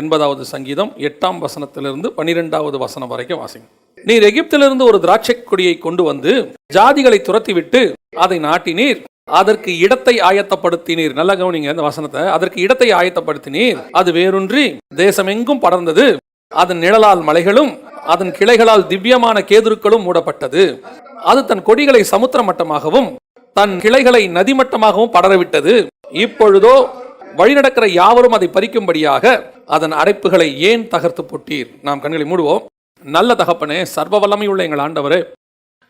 80வது சங்கீதம் 8ஆம் வசனத்திலிருந்து 12வது வசனம் வரைக்கும் வாசிங்க. நீர் எகிப்திலிருந்து ஒரு திராட்சை கொடியை கொண்டு வந்து ஜாதிகளை துரத்திவிட்டு அதை நாட்டினீர், அதற்கு இடத்தை ஆயத்தப்படுத்தினீர். நல்ல கவனிங்க இந்த வசனத்தை. அதற்கு இடத்தை ஆயத்தப்படுத்தினீர், அது வேரூன்றி தேசமெங்கும் படர்ந்தது, அதன் நிழலால் மலைகளும் அதன் கிளைகளால் திவ்யமான கேதுருக்களும் மூடப்பட்டது. அது தன் கொடிகளை சமுத்திர மட்டமாகவும் தன் கிளைகளை நதிமட்டமாகவும் படரவிட்டது. இப்பொழுதோ வழிநடக்கிற யாவரும் அதை பறிக்கும்படியாக அதன் அடைப்புகளை ஏன் தகர்த்து போட்டீர்? நாம் கண்களை மூடுவோம். நல்ல தகப்பனே, சர்வ வல்லமையுள்ள எங்கள் ஆண்டவரே,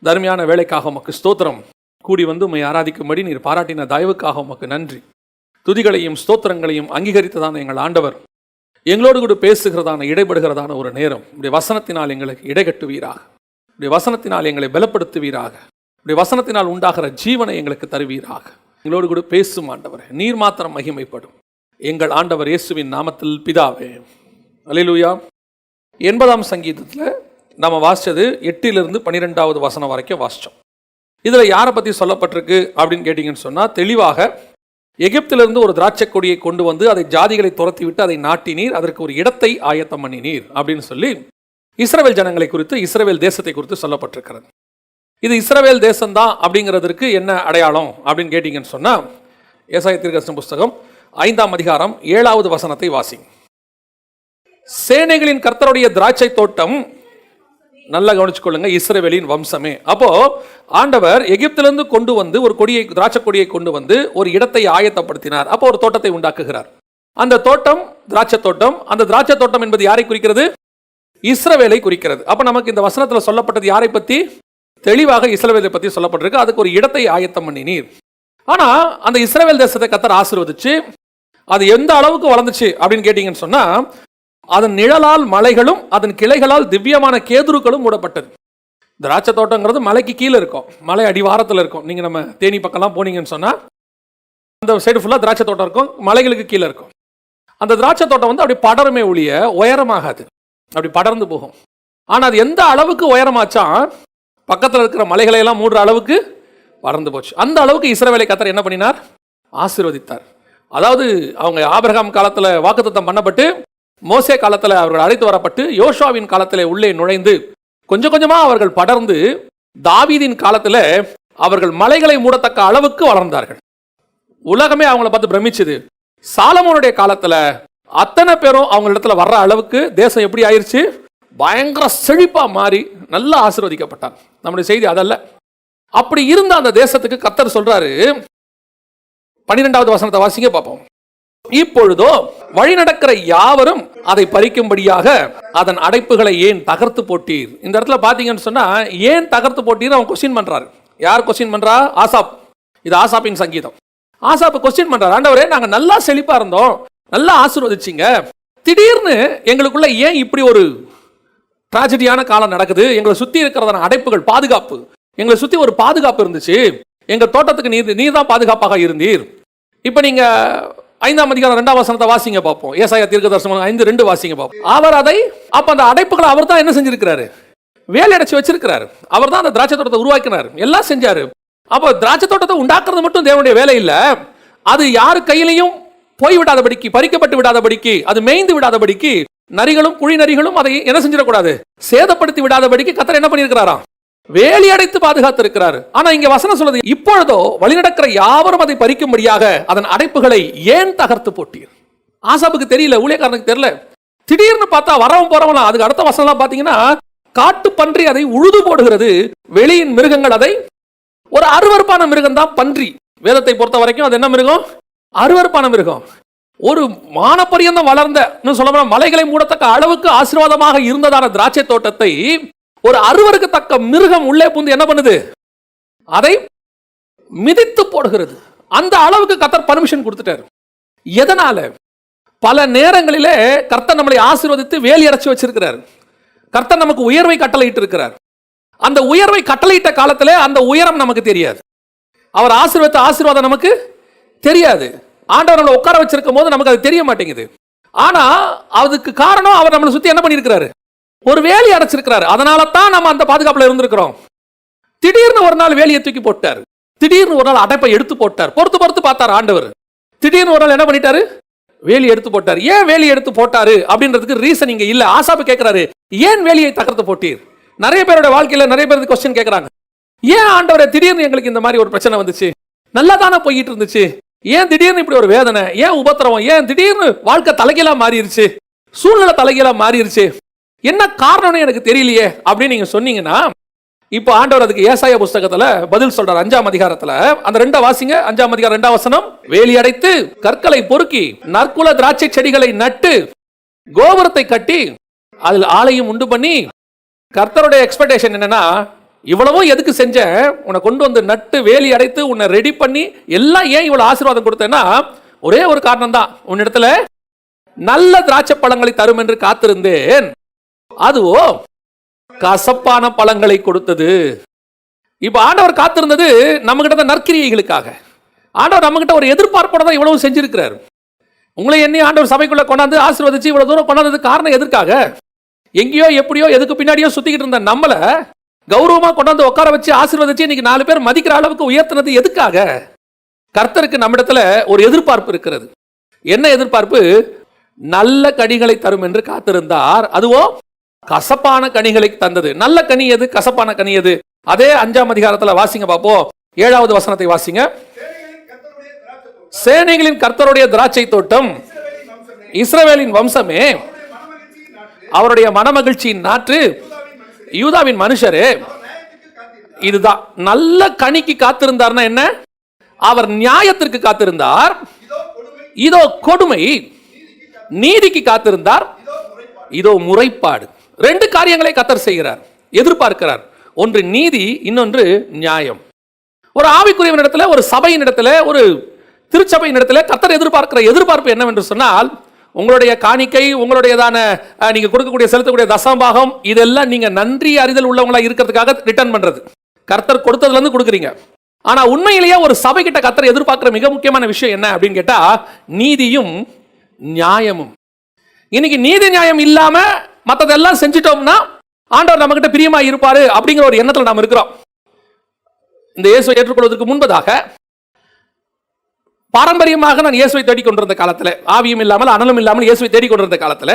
தர்மையான வேலைக்காக உமக்கு ஸ்தோத்திரம். கூடி வந்து உம்மை ஆராதிக்கும்படி நீர் பாராட்டின தயவுக்காக உமக்கு நன்றி. துதிகளையும் ஸ்தோத்திரங்களையும் அங்கீகரித்ததான எங்கள் ஆண்டவர், எங்களோடு கூட பேசுகிறதான இடைபடுகிறதான ஒரு நேரம் இப்படி வசனத்தினால் எங்களுக்கு இடைகட்டுவீராக, இப்படி வசனத்தினால் எங்களை பலப்படுத்துவீராக, இப்படி வசனத்தினால் உண்டாகிற ஜீவனை எங்களுக்கு தருவீராக. எங்களோடு கூட பேசும் ஆண்டவர், நீர் மாத்திரம் மகிமைப்படும். எங்கள் ஆண்டவர் இயேசுவின் நாமத்தில் பிதாவே, அல்லேலூயா. 80ஆம் சங்கீதத்தில் நம்ம வாசித்தது 8லிருந்து 12வது வசனம் வரைக்கும் வாசித்தோம். இதில் யாரை பற்றி சொல்லப்பட்டிருக்கு அப்படின்னு கேட்டிங்கன்னு சொன்னால், தெளிவாக எகிப்திலிருந்து ஒரு திராட்சை கொடியை கொண்டு வந்து அதை ஜாதிகளை துரத்தி விட்டு அதை நாட்டினீர், அதற்கு ஒரு இடத்தை ஆயத்தம் பண்ணினீர் அப்படின்னு சொல்லி இஸ்ரவேல் ஜனங்களை குறித்து, இஸ்ரவேல் தேசத்தை குறித்து சொல்லப்பட்டிருக்கிறது. இது இஸ்ரவேல் தேசம்தான் அப்படிங்கிறதுக்கு என்ன அடையாளம் அப்படின்னு கேட்டிங்கன்னு சொன்னால், ஏசாயா தீர்க்கதரிசன புஸ்தகம் 5ஆம் அதிகாரம் 7வது வசனத்தை வாசிங்க. சேனைகளின் கர்த்தருடைய திராட்சை தோட்டம், நல்லா கவனிச்சுக்கொள்ளுங்க, இஸ்ரவேலின் வம்சமே. அப்போ ஆண்டவர் எகிப்திலிருந்து கொண்டு வந்து ஒரு கொடியை, திராட்சை கொடியை கொண்டு வந்து ஒரு இடத்தை ஆயத்தப்படுத்தினார். அப்போ ஒரு தோட்டத்தை உண்டாக்குகிறார். அந்த தோட்டம் திராட்சை தோட்டம். அந்த திராட்சை தோட்டம் என்பது யாரை குறிக்கிறது? இஸ்ரவேலை குறிக்கிறது. அப்போ நமக்கு இந்த வசனத்தில் சொல்லப்பட்டது யாரை பற்றி? தெளிவாக இஸ்ரவேலை பற்றி சொல்லப்பட்டிருக்கு. அதுக்கு ஒரு இடத்தை ஆயத்தம் பண்ணினீர். ஆனால் அந்த இஸ்ரவேல் தேசத்தை கர்த்தர் ஆசீர்வதிச்சு அது எந்த அளவுக்கு வளர்ந்துச்சு அப்படின்னு கேட்டீங்கன்னு சொன்னால், அதன் நிழலால் மலைகளும் அதன் கிளைகளால் திவ்யமான கேதுருக்களும் மூடப்பட்டது. திராட்சை தோட்டங்கிறது மலைக்கு கீழே இருக்கும், மலை அடிவாரத்தில் இருக்கும். நீங்கள் நம்ம தேனி பக்கம்லாம் போனீங்கன்னு சொன்னால் அந்த சைடு ஃபுல்லாக திராட்சை தோட்டம் இருக்கும், மலைகளுக்கு கீழே இருக்கும். அந்த திராட்சை தோட்டம் வந்து அப்படி படருமே ஒழிய உயரமாகாது, அப்படி படர்ந்து போகும். ஆனால் அது எந்த அளவுக்கு உயரமாச்சா, பக்கத்தில் இருக்கிற மலைகளை எல்லாம் மூடுற அளவுக்கு பறந்து போச்சு. அந்த அளவுக்கு இஸ்ரவேலை கர்த்தர் என்ன பண்ணினார்? ஆசீர்வதித்தார். அதாவது அவங்க ஆபிரகாம் காலத்தில் வாக்குத்தத்தம் பண்ணப்பட்டு, மோசே காலத்தில் அவர்கள் அழைத்து வரப்பட்டு, யோசுவாவின் காலத்தில் உள்ளே நுழைந்து கொஞ்சம் கொஞ்சமாக அவர்கள் படர்ந்து, தாவீதின் காலத்தில் அவர்கள் மலைகளை மூடத்தக்க அளவுக்கு வளர்ந்தார்கள். உலகமே அவங்கள பார்த்து பிரமிச்சது. சாலமோனுடைய காலத்தில் அத்தனை பேரும் அவங்க இடத்துல வர்ற அளவுக்கு தேசம் எப்படி ஆயிடுச்சு? பயங்கர செழிப்பா மாறி நல்லா ஆசீர்வதிக்கப்பட்டாங்க. நம்முடைய செய்தி அதல்ல. அப்படி இருந்த அந்த தேசத்துக்கு கர்த்தர் சொல்றாரு, 12வது வசனத்தை வாசிங்க பார்ப்போம். இப்பொழுதோ வழி நடக்கிற யாவரும் அதை பறிக்கும்படியாக அதன் அடைப்புகளை ஏன் தகர்த்து போட்டீர்? இந்த இடத்துல பாத்தீங்கன்னு சொன்னா, ஏன் தகர்த்து போட்டீர் அவன் கொஸ்டின் பண்றாரு. யார் கொஸ்டின் பண்றா? ஆசாப். இது ஆசாப்பின் சங்கீதம். ஆசாப் கொஸ்டின் பண்றாரு, ஆண்டவரே நாங்க நல்லா செழிப்பா இருந்தோம், நல்லா ஆசீர்வதிச்சிங்க, திடீர்னு எங்களுக்குள்ள ஏன் இப்படி ஒரு டிராஜடியான காலம் நடக்குது? எங்களை சுத்தி இருக்கிறதான அடைப்புகள், பாதுகாப்பு, எங்களை சுத்தி ஒரு பாதுகாப்பு இருந்துச்சு, எங்க தோட்டத்துக்கு நீர் தான் பாதுகாப்பாக இருந்தீர். இப்ப நீங்க 5ஆம் அதிகாரம் 2ஆம் வசனத்தை வாசிங்க பார்ப்போம். ஏசாயா தீர்க்கதரிசனம் 5:2 வாசிங்க பார்ப்போம். அவர் அதை, அப்ப அந்த அடைப்புகளை அவர் தான் என்ன செஞ்சிருக்கிறாரு? வேலை அடைச்சு வச்சிருக்கிறாரு. அவர் தான் அந்த திராட்சை தோட்டத்தை உருவாக்கினார், எல்லாம் செஞ்சாரு. அப்ப திராட்சை தோட்டத்தை உண்டாக்குறது மட்டும் தேவனுடைய வேலை இல்ல, அது யாரு கையிலையும் போய் விடாதபடிக்கு, பறிக்கப்பட்டு விடாதபடிக்கு, அது மேய்ந்து விடாதபடிக்கு, நரிகளும் குழி நரிகளும் அதை என்ன செஞ்சிடக்கூடாது, சேதப்படுத்தி விடாதபடிக்கு கர்த்தர் என்ன பண்ணியிருக்கிறாராம்? வேலி அடைத்து பாதுகாத்து இருக்கிறார். ஆனா இங்க வசனம் சொல்றது, இப்பொழுதோ வழிநடக்கிற யாவரும் அதை பறிக்கும்படியாக அதன் அடைப்புகளை ஏன் தகர்த்து போட்டீர்? ஆசாப்புக்கு தெரியல, ஊழியக்காரனுக்கு தெரியல. திடீர்னு பார்த்தா வரவும் போறவங்க, அதுக்கு அடுத்த வசனம் பாத்தீங்கன்னா, காட்டு பன்றி அதை உழுது போடுகிறது, வெளியின் மிருகங்கள் அதை, ஒரு அருவருப்பான மிருகம் தான் பன்றி. வேதத்தை பொறுத்த வரைக்கும் அது என்ன மிருகம்? அருவருப்பான மிருகம். ஒரு மானப்பரியந்தம் வளர்ந்த, சொல்ல மலைகளை மூடத்தக்க அளவுக்கு ஆசீர்வாதமாக இருந்ததான திராட்சை தோட்டத்தை ஒரு அருவருக்கத்தக்க மிருகம் உள்ளே புந்து என்ன பண்ணுது? அதை மிதித்து போடுகிறது. அந்த அளவுக்கு கர்த்தர் பர்மிஷன் கொடுத்துட்டார். எதனால? பல நேரங்களிலே கர்த்தர் நம்மளை ஆசீர்வதித்து வேலி அடைச்சு வச்சிருக்கிறார். கர்த்தர் நமக்கு உயர்வை கட்டளையிட்டு இருக்கிறார். அந்த உயர்வை கட்டளையிட்ட காலத்திலே அந்த உயரம் நமக்கு தெரியாது. அவர் ஆசீர்வதித்த ஆசீர்வாதம் நமக்கு தெரியாது. ஆண்டவர் நம்மளை உட்கார வச்சிருக்கும் போது நமக்கு அது தெரிய மாட்டேங்குது. ஆனா அதுக்கு காரணம் அவர் நம்மளை சுத்தி என்ன பண்ணியிருக்கிறாரு? ஒரு வேலி அடைச்சிருக்கிறாரு. அதனால தான் நம்ம அந்த பாதுகாப்புல இருந்திருக்கிறோம். திடீர்னு ஒரு நாள் வேலியை தூக்கி போட்டார், திடீர்னு ஒரு நாள் அடைப்பை எடுத்து போட்டார். பொறுத்து பார்த்தார் ஆண்டவர். திடீர்னு ஒரு நாள் என்ன பண்ணிட்டாரு? வேலி எடுத்து போட்டார். ஏன் வேலி எடுத்து போட்டாரு அப்படின்றதுக்கு ரீசன் இங்க இல்ல. ஆசாப்பு கேட்கிறாரு, ஏன் வேலியை தகர்த்து போட்டீர்? நிறைய பேரோட வாழ்க்கையில நிறைய பேருக்கு கொஸ்டின் கேட்கறாங்க. ஏன் ஆண்டவரே திடீர்னு எங்களுக்கு இந்த மாதிரி ஒரு பிரச்சனை வந்துச்சு? நல்லா தானே போயிட்டு இருந்துச்சு, ஏன் திடீர்னு இப்படி ஒரு வேதனை, ஏன் உபத்திரவம், ஏன் திடீர்னு வாழ்க்கை தலைகீழா மாறிடுச்சு, சூழ்நிலை தலைகீழா மாறிடுச்சு, என்ன காரணம்னு எனக்கு தெரியலையே அப்படின்னு நீங்க சொன்னீங்கன்னா, இப்போ ஆண்டவர் அதுக்கு ஏசாயா புஸ்தகத்துல பதில் சொல்றார். 5ஆம் அதிகாரத்துல அந்த 2 வாசிங்க. 5ஆம் அதிகாரம் 2ஆம் வசனம். வேலி அடைத்து கற்களை பொறுக்கி நற்குல திராட்சை செடிகளை நட்டு கோபுரத்தை கட்டி அதில் ஆலயம் உண்டு பண்ணி, கர்த்தருடைய எக்ஸ்பெக்டேஷன் என்னன்னா, இவ்வளவும் எதுக்கு செஞ்ச, உன்னை கொண்டு வந்து நட்டு வேலி அடைத்து உன்னை ரெடி பண்ணி எல்லாம் ஏன் இவ்வளவு ஆசீர்வாதம் கொடுத்தேன்னா, ஒரே ஒரு காரணம் தான், உன்னிடத்துல நல்ல திராட்சை பழங்களை தரும் என்று காத்திருந்தேன், அதுவோ கசப்பான பழங்களை கொடுத்தது. இப்ப ஆண்டவர் காத்திருந்தது நம்ம கிட்ட நற்கிரியைகளுக்காக. ஆண்டவர் நம்ம கிட்ட ஒரு எதிர்பார்ப்போட தான் இவ்வளவு செஞ்சிருக்கிறார். உங்களை என்னை ஆண்டவர் சபைக்குள்ள கொண்டாந்து ஆசீர்வதிச்சு இவ்வளவு தூரம் கொண்டாந்தது காரணம் எதற்காக? எங்கேயோ எப்படியோ எதுக்கு பின்னாடியோ சுத்திக்கிட்டு இருந்த நம்மள கௌரவமா கொண்டாந்து உட்கார வச்சு ஆசீர்வதிச்சு இன்னைக்கு 4 பேர் மதிக்கிற அளவுக்கு உயர்த்தினது எதுக்காக? கர்த்தருக்கு நம்மிடத்துல ஒரு எதிர்பார்ப்பு இருக்கிறது. என்ன எதிர்பார்ப்பு? நல்ல கனிகளை தரும் என்று காத்திருந்தார், அதுவோ கசப்பான கனிகளை தந்தது. நல்ல கனி எது, கசப்பான கனி எது? அதே 5ஆம் அதிகாரத்துல வாசிங்க பாப்போம். 7வது வசனத்தை வாசிங்க. சேனைகளின் கர்த்தருடைய திராட்சை தோட்டம், இஸ்ரவேலின் வம்சமே, அவருடைய மனமகிழ்ச்சியின் நாற்று, யூதாவின் மனுஷரே. இதுதான் நல்ல கனிக்கு காத்திருந்தார்னா என்ன? அவர் நியாயத்திற்கு காத்திருந்தார், இதோ கொடுமை. நீதிக்கு காத்திருந்தார், இதோ முறைப்பாடு. 2 காரியங்களை கர்த்தர் செய்கிறார், எதிர்பார்க்கிறார். ஒன்று நீதி, இன்னொன்று நியாயம். ஒரு ஆவிக்குரியவன் இடத்துல, ஒரு சபையின் இடத்துல, ஒரு திருச்சபையின் இடத்துல கர்த்தர் எதிர்பார்க்கிற எதிர்பார்ப்பு என்னவென்று சொன்னால், உங்களுடைய காணிக்கை, உங்களுடையதான நீங்க கொடுக்கக்கூடிய செலுத்தக்கூடிய தசமபாகம், இதெல்லாம் நீங்க நன்றி அறிதல் உள்ளவங்களா இருக்கிறதுக்காக ரிட்டர்ன் பண்றது. கர்த்தர் கொடுத்ததுல இருந்து கொடுக்குறீங்க. ஆனா உண்மையிலேயே ஒரு சபை கிட்ட கர்த்தர் எதிர்பார்க்கிற மிக முக்கியமான விஷயம் என்ன அப்படின்னு கேட்டா, நீதியும் நியாயமும். இன்னைக்கு நீதி நியாயம் இல்லாம மற்றதெல்லாம் செஞ்சிட்டோம்னா ஆண்டவர் நம்ம கிட்ட பிரியமா இருப்பாரு அப்படிங்கிற ஒரு எண்ணத்தில் நாம் இருக்கிறோம். இந்த இயேசுவை ஏற்றுக்கொள்வதற்கு முன்பதாக பாரம்பரியமாக நான் இயேசுவை தேடிக்கொண்டிருந்த காலத்தில், ஆவியும் இல்லாமல் அனலும் இல்லாமல் இயேசுவை தேடிக்கொண்டிருந்த காலத்தில்,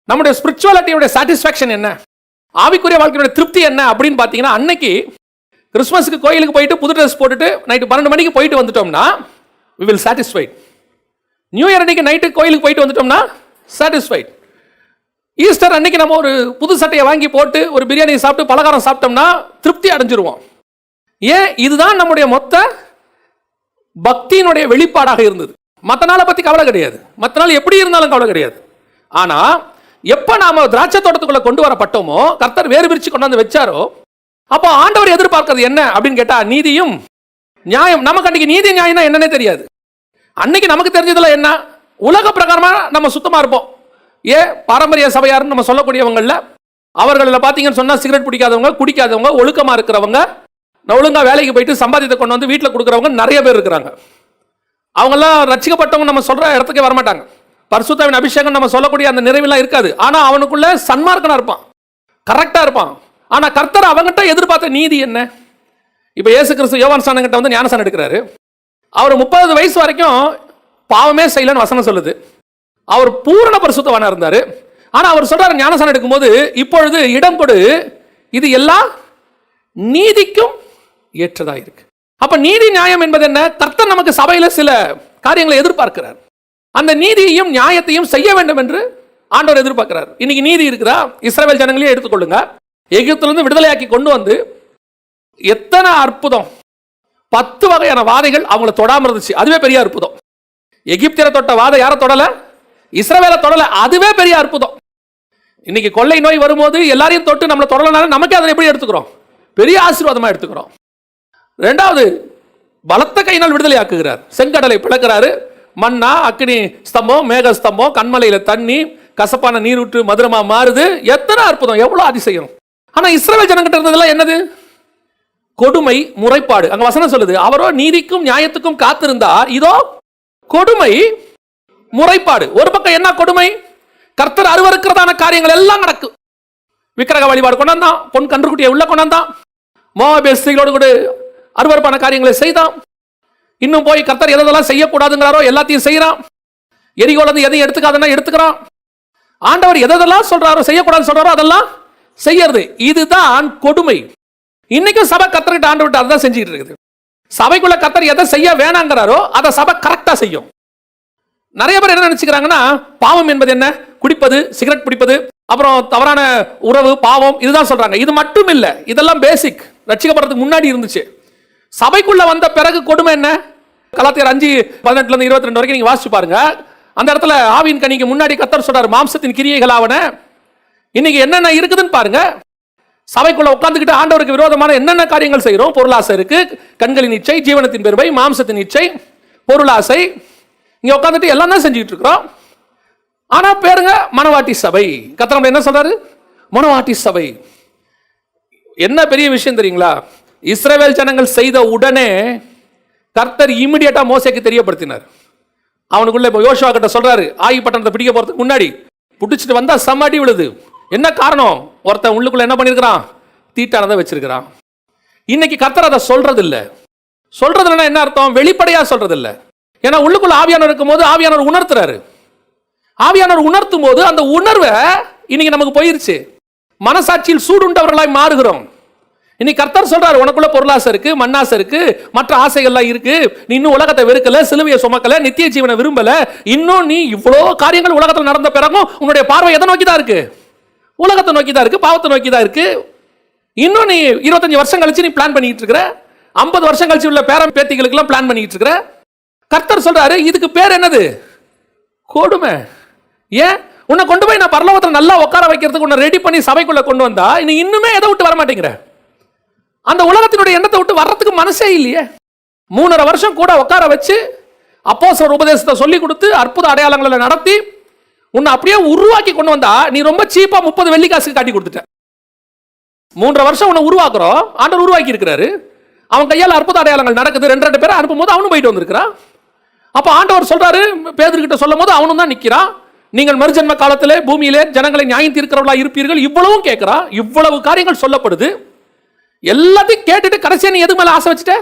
நம்முடைய ஸ்பிரிச்சுவாலிட்டியோட சாட்டிஸ்ஃபேக்ஷன் என்ன, ஆவிக்குரிய வாழ்க்கையோட திருப்தி என்ன அப்படின்னு பார்த்தீங்கன்னா, அன்னைக்கு கிறிஸ்மஸுக்கு கோயிலுக்கு போயிட்டு புது ட்ரெஸ் போட்டுட்டு நைட்டு 12 மணிக்கு போயிட்டு வந்துட்டோம்னா we will satisfied. New year அன்னைக்கு நைட்டு கோயிலுக்கு போயிட்டு வந்துட்டோம்னா satisfied. ஈஸ்டர் அன்னைக்கு நம்ம ஒரு புது சட்டையை வாங்கி போட்டு ஒரு பிரியாணி சாப்பிட்டு பலகாரம் சாப்பிட்டோம்னா திருப்தி அடைஞ்சிருவோம். ஏன்? இதுதான் நம்முடைய மொத்த பக்தியினுடைய வெளிப்பாடாக இருந்தது. மற்ற நாளை பத்தி கவலை கிடையாது, மற்ற நாள் எப்படி இருந்தாலும் கவலை கிடையாது. ஆனா எப்ப நாம திராட்சை தோட்டத்துக்குள்ள கொண்டு வரப்பட்டோமோ, கர்த்தர் வேறு பிரிச்சு கொண்டாந்து வச்சாரோ, அப்போ ஆண்டவர் எதிர்பார்க்கிறது என்ன அப்படின்னு கேட்டா, நீதியும் நியாயம். நமக்கு அன்னைக்கு நீதி நியாயம்னா என்னன்னே தெரியாது. அன்னைக்கு நமக்கு தெரிஞ்சதுல என்ன, உலக பிரகாரமா நம்ம சுத்தமா இருப்போம். பாரம்பரிய சபையாருன்னு நம்ம சொல்லக்கூடியவங்கள, அவர்களில் பார்த்தீங்கன்னு சொன்னா சிகரெட் பிடிக்காதவங்க, குடிக்காதவங்க, ஒழுக்கமா இருக்கிறவங்க, ஒழுங்கா வேலைக்கு போயிட்டு சம்பாதித்தை கொண்டு வந்து வீட்டில் கொடுக்குறவங்க நிறைய பேர் இருக்கிறாங்க. அவங்கெல்லாம் ரட்சிக்கப்பட்டவங்க நம்ம சொல்ற இடத்துக்கே வரமாட்டாங்க. பரிசுத்தாவின் அபிஷேகம் நம்ம சொல்லக்கூடிய அந்த நிறைவெல்லாம் இருக்காது. ஆனா அவனுக்குள்ள சன்மார்க்கனா இருப்பான், கரெக்டா இருப்பான். ஆனா கர்த்தர் அவங்ககிட்ட எதிர்பார்த்த நீதி என்ன? இப்ப இயேசு கிறிஸ்து யோவான் ஸ்நானகிட்ட வந்து ஞானஸ்நானம் எடுக்கிறாரு. அவர் 30 வயசு வரைக்கும் பாவமே செய்யலன்னு வசனம் சொல்லுது. அவர் பூரண பரிசுத்தவானா இருந்தாரு. ஆனா அவர் சொல்றாரு ஞானஸ்நானம் எடுக்கும்போது, இப்பொழுது இடம் கொடு, இது எல்லாம் நீதிக்கும் ஏற்றதா இருக்கு. அப்ப நீதி நியாயம் என்பது என்ன? கர்த்தர் நமக்கு சபையில சில காரியங்களை எதிர்பார்க்கிறார். அந்த நீதியையும் நியாயத்தையும் செய்ய வேண்டும் என்று ஆண்டவர் எதிர்பார்க்கிறார். இன்னைக்கு நீதி இருக்குதா? இஸ்ரவேல் ஜனங்களையே எடுத்துக்கொள்ளுங்க. எகிப்திலிருந்து விடுதலையாக்கி கொண்டு வந்து எத்தனை அற்புதம், 10 வகையான வாதைகள் அவங்களை தொடாம இருந்துச்சு. அதுவே பெரிய அற்புதம். எகிப்தியரை தொட்ட வாதை யாரை தொடல? இஸ்ரவேலை தொடல. அதுவே பெரிய அற்புதம். இன்னைக்கு கொள்ளை நோய் வரும்போது எல்லாரையும் தொட்டு நம்மளை தொடலனால நமக்கு அதை எப்படி எடுத்துக்கிறோம்? பெரிய ஆசீர்வாதமா எடுத்துக்கிறோம். 2வது, பலத்த கையினால் விடுதலை ஆக்குகிறார். செங்கடலை பிளக்கிறாரு. மண்ணா, அக்னி ஸ்தம்பம், மேக ஸ்தம்பம், கண்மலையில தண்ணி, கசப்பான நீரூற்று மதுரமா மாறுது. எத்தனை அற்புதம், எவ்வளவு அதிசயம். ஆனா இஸ்ரவேல் ஜனங்கிட்ட இருந்ததெல்லாம் என்னது? கொடுமை, முறைப்பாடு. அங்க வசனம் சொல்லுது, அவரோ நீதிக்கும் நியாயத்துக்கும் காத்திருந்தார், இதோ கொடுமை, முறைப்பாடு. ஒரு பக்கம் என்ன கொடுமை? கர்த்தர் அருவருக்கிறதான காரியங்கள் எல்லாம் நடக்கும். விக்கிரக வழிபாடு கொண்டாந்தான், பொன் கன்றுக்குட்டியை உள்ள கொண்டாந்தான், மோவாபிய ஸ்திரீகளோடு கூட அருவருப்பான காரியங்களை செய்தான். இன்னும் போய் கர்த்தர் எதெல்லாம் செய்யக்கூடாதுங்கிறாரோ எல்லாத்தையும் செய்யறான். எரிகோல இருந்து எதையும் எடுத்துக்காதன்னா எடுத்துக்கிறான். ஆண்டவர் எதெல்லாம் சொல்றாரோ செய்யக்கூடாதுன்னு சொல்றாரோ அதெல்லாம் செய்யறது. இதுதான் கொடுமை. இன்னைக்கும் சபை கர்த்தர்கிட்ட ஆண்டவர்கிட்ட அதான் செஞ்சுட்டு இருக்குது. சபைக்குள்ள கர்த்தர் எதை செய்ய வேணாங்கிறாரோ அதை சபை கரெக்டா செய்யும். நிறைய பேர் என்ன நினைச்சுக்கிறாங்கன்னா, பாவம் என்பது என்ன? குடிப்பது, சிகரெட் பிடிப்பது, அப்புறம் தவறான உறவு, பாவம், இதுதான் சொல்றாங்க. இது மட்டும் இல்ல, இதெல்லாம் பேசிக். ரட்சிக்கப்படுறதுக்கு முன்னாடி இருந்துச்சு. சபைக்குள்ள வந்த பிறகு கொடுமை என்ன? கலாத்தியர் 5:18 22 வரைக்கும் நீங்க வாசிச்சு பாருங்க. அந்த இடத்துல ஆவியின் கனிக்கு முன்னாடி கர்த்தர் சொல்றாரு மாம்சத்தின் கிரியைகளாவன. இன்னைக்கு என்னென்ன இருக்குதுன்னு பாருங்க. சபைக்குள்ள உட்கார்ந்துக்கிட்டு ஆண்டவருக்கு விரோதமான என்னென்ன காரியங்கள் செய்யறோம்? பொருளாசை இருக்கு, கண்களின் இச்சை, ஜீவனத்தின் பெருமை, மாம்சத்தின் இச்சை, பொருளாசை. இங்க உட்கார்ந்துட்டு எல்லாம் தான் செஞ்சுட்டு இருக்கிறோம். ஆனா பேருங்க மனவாட்டி சபை. கர்த்தர் என்ன சொல்றாரு? மனவாட்டி சபை. என்ன பெரிய விஷயம் தெரியுங்களா? இஸ்ரவேல் ஜனங்கள் செய்த உடனே கர்த்தர் இமிடியேட்டா மோசேக்கு தெரியப்படுத்தினார். அவனுக்குள்ள இப்போ யோசுவா கிட்ட சொல்றாரு, ஆயி பட்டணத்தை பிடிக்க போறதுக்கு முன்னாடி பிடிச்சிட்டு வந்தா சமாடி விழுது. என்ன காரணம்? ஒருத்தன் உள்ளுக்குள்ள என்ன பண்ணிருக்கிறான்? தீட்டானதை வச்சிருக்கிறான். இன்னைக்கு கர்த்தர் அதை சொல்றது இல்ல. சொல்றதுன்னா என்ன அர்த்தம்? வெளிப்படையா சொல்றது இல்ல. ஏன்னா உள்ளுக்குள்ள ஆவியானவர் இருக்கும் போது ஆவியானவர் உணர்த்துறாரு. ஆவியானவர் உணர்த்தும் போது அந்த உணர்வை இன்னைக்கு நமக்கு போயிருச்சு. மனசாட்சியில் சூடுண்டவர்களாய் மாறுகிறோம். இன்னைக்கு கர்த்தர் சொல்றாரு, உனக்குள்ள பொருளாசை இருக்கு, மண்ணாசை இருக்கு, மற்ற ஆசைகள்லாம் இருக்கு, நீ இன்னும் உலகத்தை வெறுக்கல, சிலுவையை சுமக்கல, நித்திய ஜீவனை விரும்பல, இன்னும் நீ இவ்வளோ காரியங்கள் உலகத்தில் நடந்த பிறகும் உன்னுடைய பார்வை எதை நோக்கி தான் இருக்கு? உலகத்தை நோக்கி தான் இருக்கு, பாவத்தை நோக்கி தான் இருக்கு. இன்னும் நீ 25 வருஷம் கழிச்சு நீ பிளான் பண்ணிட்டு இருக்கிற, 50 வருஷம் கழிச்சு உள்ள பேரம் பேத்திகளுக்கு எல்லாம் பிளான் பண்ணிட்டு இருக்கிற. கர்த்தர் சொல்றாரு, இதுக்கு பேர் என்னது? கொடுமை. ஏன்? உன்னை கொண்டு போய் நான் பரலோகத்தில் நல்லா உட்கார வைக்கிறதுக்கு உன்னை ரெடி பண்ணி சபைக்குள்ள கொண்டு வந்தா நீ இன்னுமே எதை விட்டு வர மாட்டேங்கிற? அந்த உலகத்தினுடைய எண்ணத்தை விட்டு வர்றதுக்கு மனசே இல்லையே. 3.5 வருஷம் கூட உட்கார வச்சு அப்போஸ்தலர் உபதேசத்தை சொல்லி கொடுத்து அற்புத அடையாளங்களை நடத்தி உன்னை அப்படியே உருவாக்கி கொண்டு வந்தா நீ ரொம்ப சீப்பா 30 வெள்ளிக்காசுக்கு காட்டி கொடுத்துட்ட. 3.5 வருஷம் உன்னை உருவாக்குறோம், ஆண்டவர் உருவாக்கி இருக்கிறாரு. அவன் கையால் அற்புத அடையாளங்கள் நடக்குது. 2 பேரை அனுப்பும் போது அவனும் போயிட்டு வந்திருக்கிறான். அப்ப ஆண்டவர் சொல்றாரு, பேதுருகிட்ட சொல்லும் போது அவனும் தான் நிக்கிறான். நீங்கள் மறுஜன்ம காலத்திலே பூமியிலே ஜனங்களை நியாயம் தீர்க்கிறவர்களா இருப்பீர்கள். இவ்வளவும் கேட்கிறான். இவ்வளவு காரியங்கள் சொல்லப்படுது. எல்லாத்தையும் கேட்டுட்டு கடைசியா நீ எது மேல ஆசை வச்சுட்ட?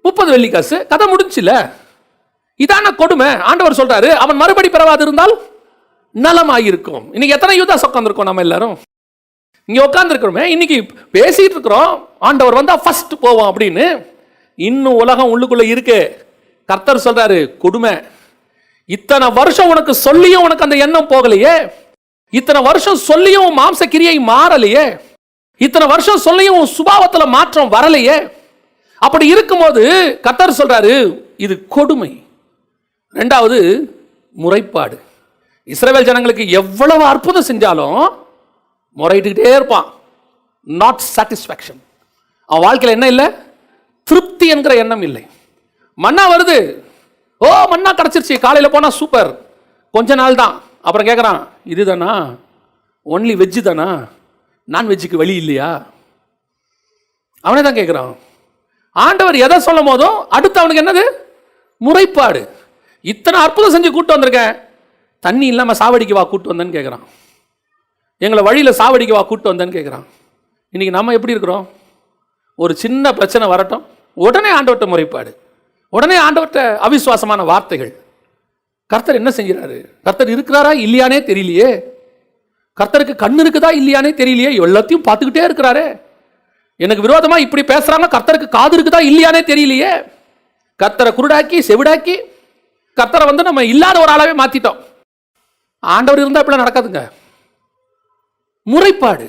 30 வெள்ளிக்காசு. கதை முடிஞ்சுல. இதான கொடுமை. ஆண்டவர் சொல்றாரு, அவன் மறுபடி பெறாது இருந்தால் நலமாயிருக்கும். இன்னைக்கு எத்தனை யூதாஸ் உட்கார்ந்துருக்கோம் நம்ம எல்லாரும்? இங்க உட்கார்ந்து இருக்கிறோமே, இன்னைக்கு பேசிட்டு இருக்கிறோம், ஆண்டவர் வந்தா ஃபர்ஸ்ட் போவோம் அப்படின்னு. இன்னும் உலகம் உள்ளுக்குள்ள இருக்கு. கர்த்தர் சொல்றாரு, கொடுமை. இத்தனை வருஷம் உனக்கு சொல்லியும் உனக்கு அந்த எண்ணம் போகலையே. இத்தனை வருஷம் சொல்லியும் மாம்ச கிரியை மாறலையே. இத்தனை வருஷம் சொல்லியும் சுபாவத்துல மாற்றம் வரலையே. அப்படி இருக்கும்போது கர்த்தர் சொல்றாரு, இது கொடுமை. 2வது முறைப்பாடு. இஸ்ரவேல் ஜனங்களுக்கு எவ்வளவு அற்புதம் செஞ்சாலும் முறையிட்டுக்கிட்டே இருப்பான். Not satisfaction. அவன் வாழ்க்கையில் என்ன இல்லை? திருப்தி என்கிற எண்ணம் இல்லை. மன்னா வருது, ஓ மன்னா கிடைச்சிருச்சு, காலையில் போனா சூப்பர், கொஞ்ச நாள் தான். அப்புறம் கேட்குறான், இதுதானா? ஒன்லி வெஜ்ஜு தானா? நான்வெஜ்ஜுக்கு வழி இல்லையா? அவனே தான் கேட்குறான். ஆண்டவர் எதை சொல்லும் போதும் அடுத்து அவனுக்கு என்னது? முறைப்பாடு. இத்தனை அற்புதம் செஞ்சு கூட்டு வந்திருக்கேன், தண்ணி இல்லாமல் சாவடிக்கு வா கூட்டு வந்தேன்னு கேட்குறான். எங்களை வழியில் சாவடிக்கு வா கூட்டு வந்தேன்னு கேட்குறான். இன்னைக்கு நம்ம எப்படி இருக்கிறோம்? ஒரு சின்ன பிரச்சனை வரட்டும், உடனே ஆண்டவர்கிட்ட முறைப்பாடு, உடனே ஆண்டவர்கிட்ட அவிசுவாசமான வார்த்தைகள். கர்த்தர் என்ன செஞ்கிறாரு? கர்த்தர் இருக்கிறாரா இல்லையானே தெரியலையே. கர்த்தருக்கு கண்ணு இருக்குதா இல்லையானே தெரியலையே. எல்லாத்தையும் பார்த்துக்கிட்டே இருக்கிறாரே. எனக்கு விரோதமா இப்படி பேசுறாங்க, கர்த்தருக்கு காது இருக்குதா இல்லையானே தெரியலையே. கர்த்தரை குருடாக்கி செவிடாக்கி கர்த்தரை நம்ம இல்லாத ஒரு ஆளாவே மாத்திட்டோம். ஆண்டவர் இருந்தா இப்படி நடக்காதுங்க. முறைப்பாடு.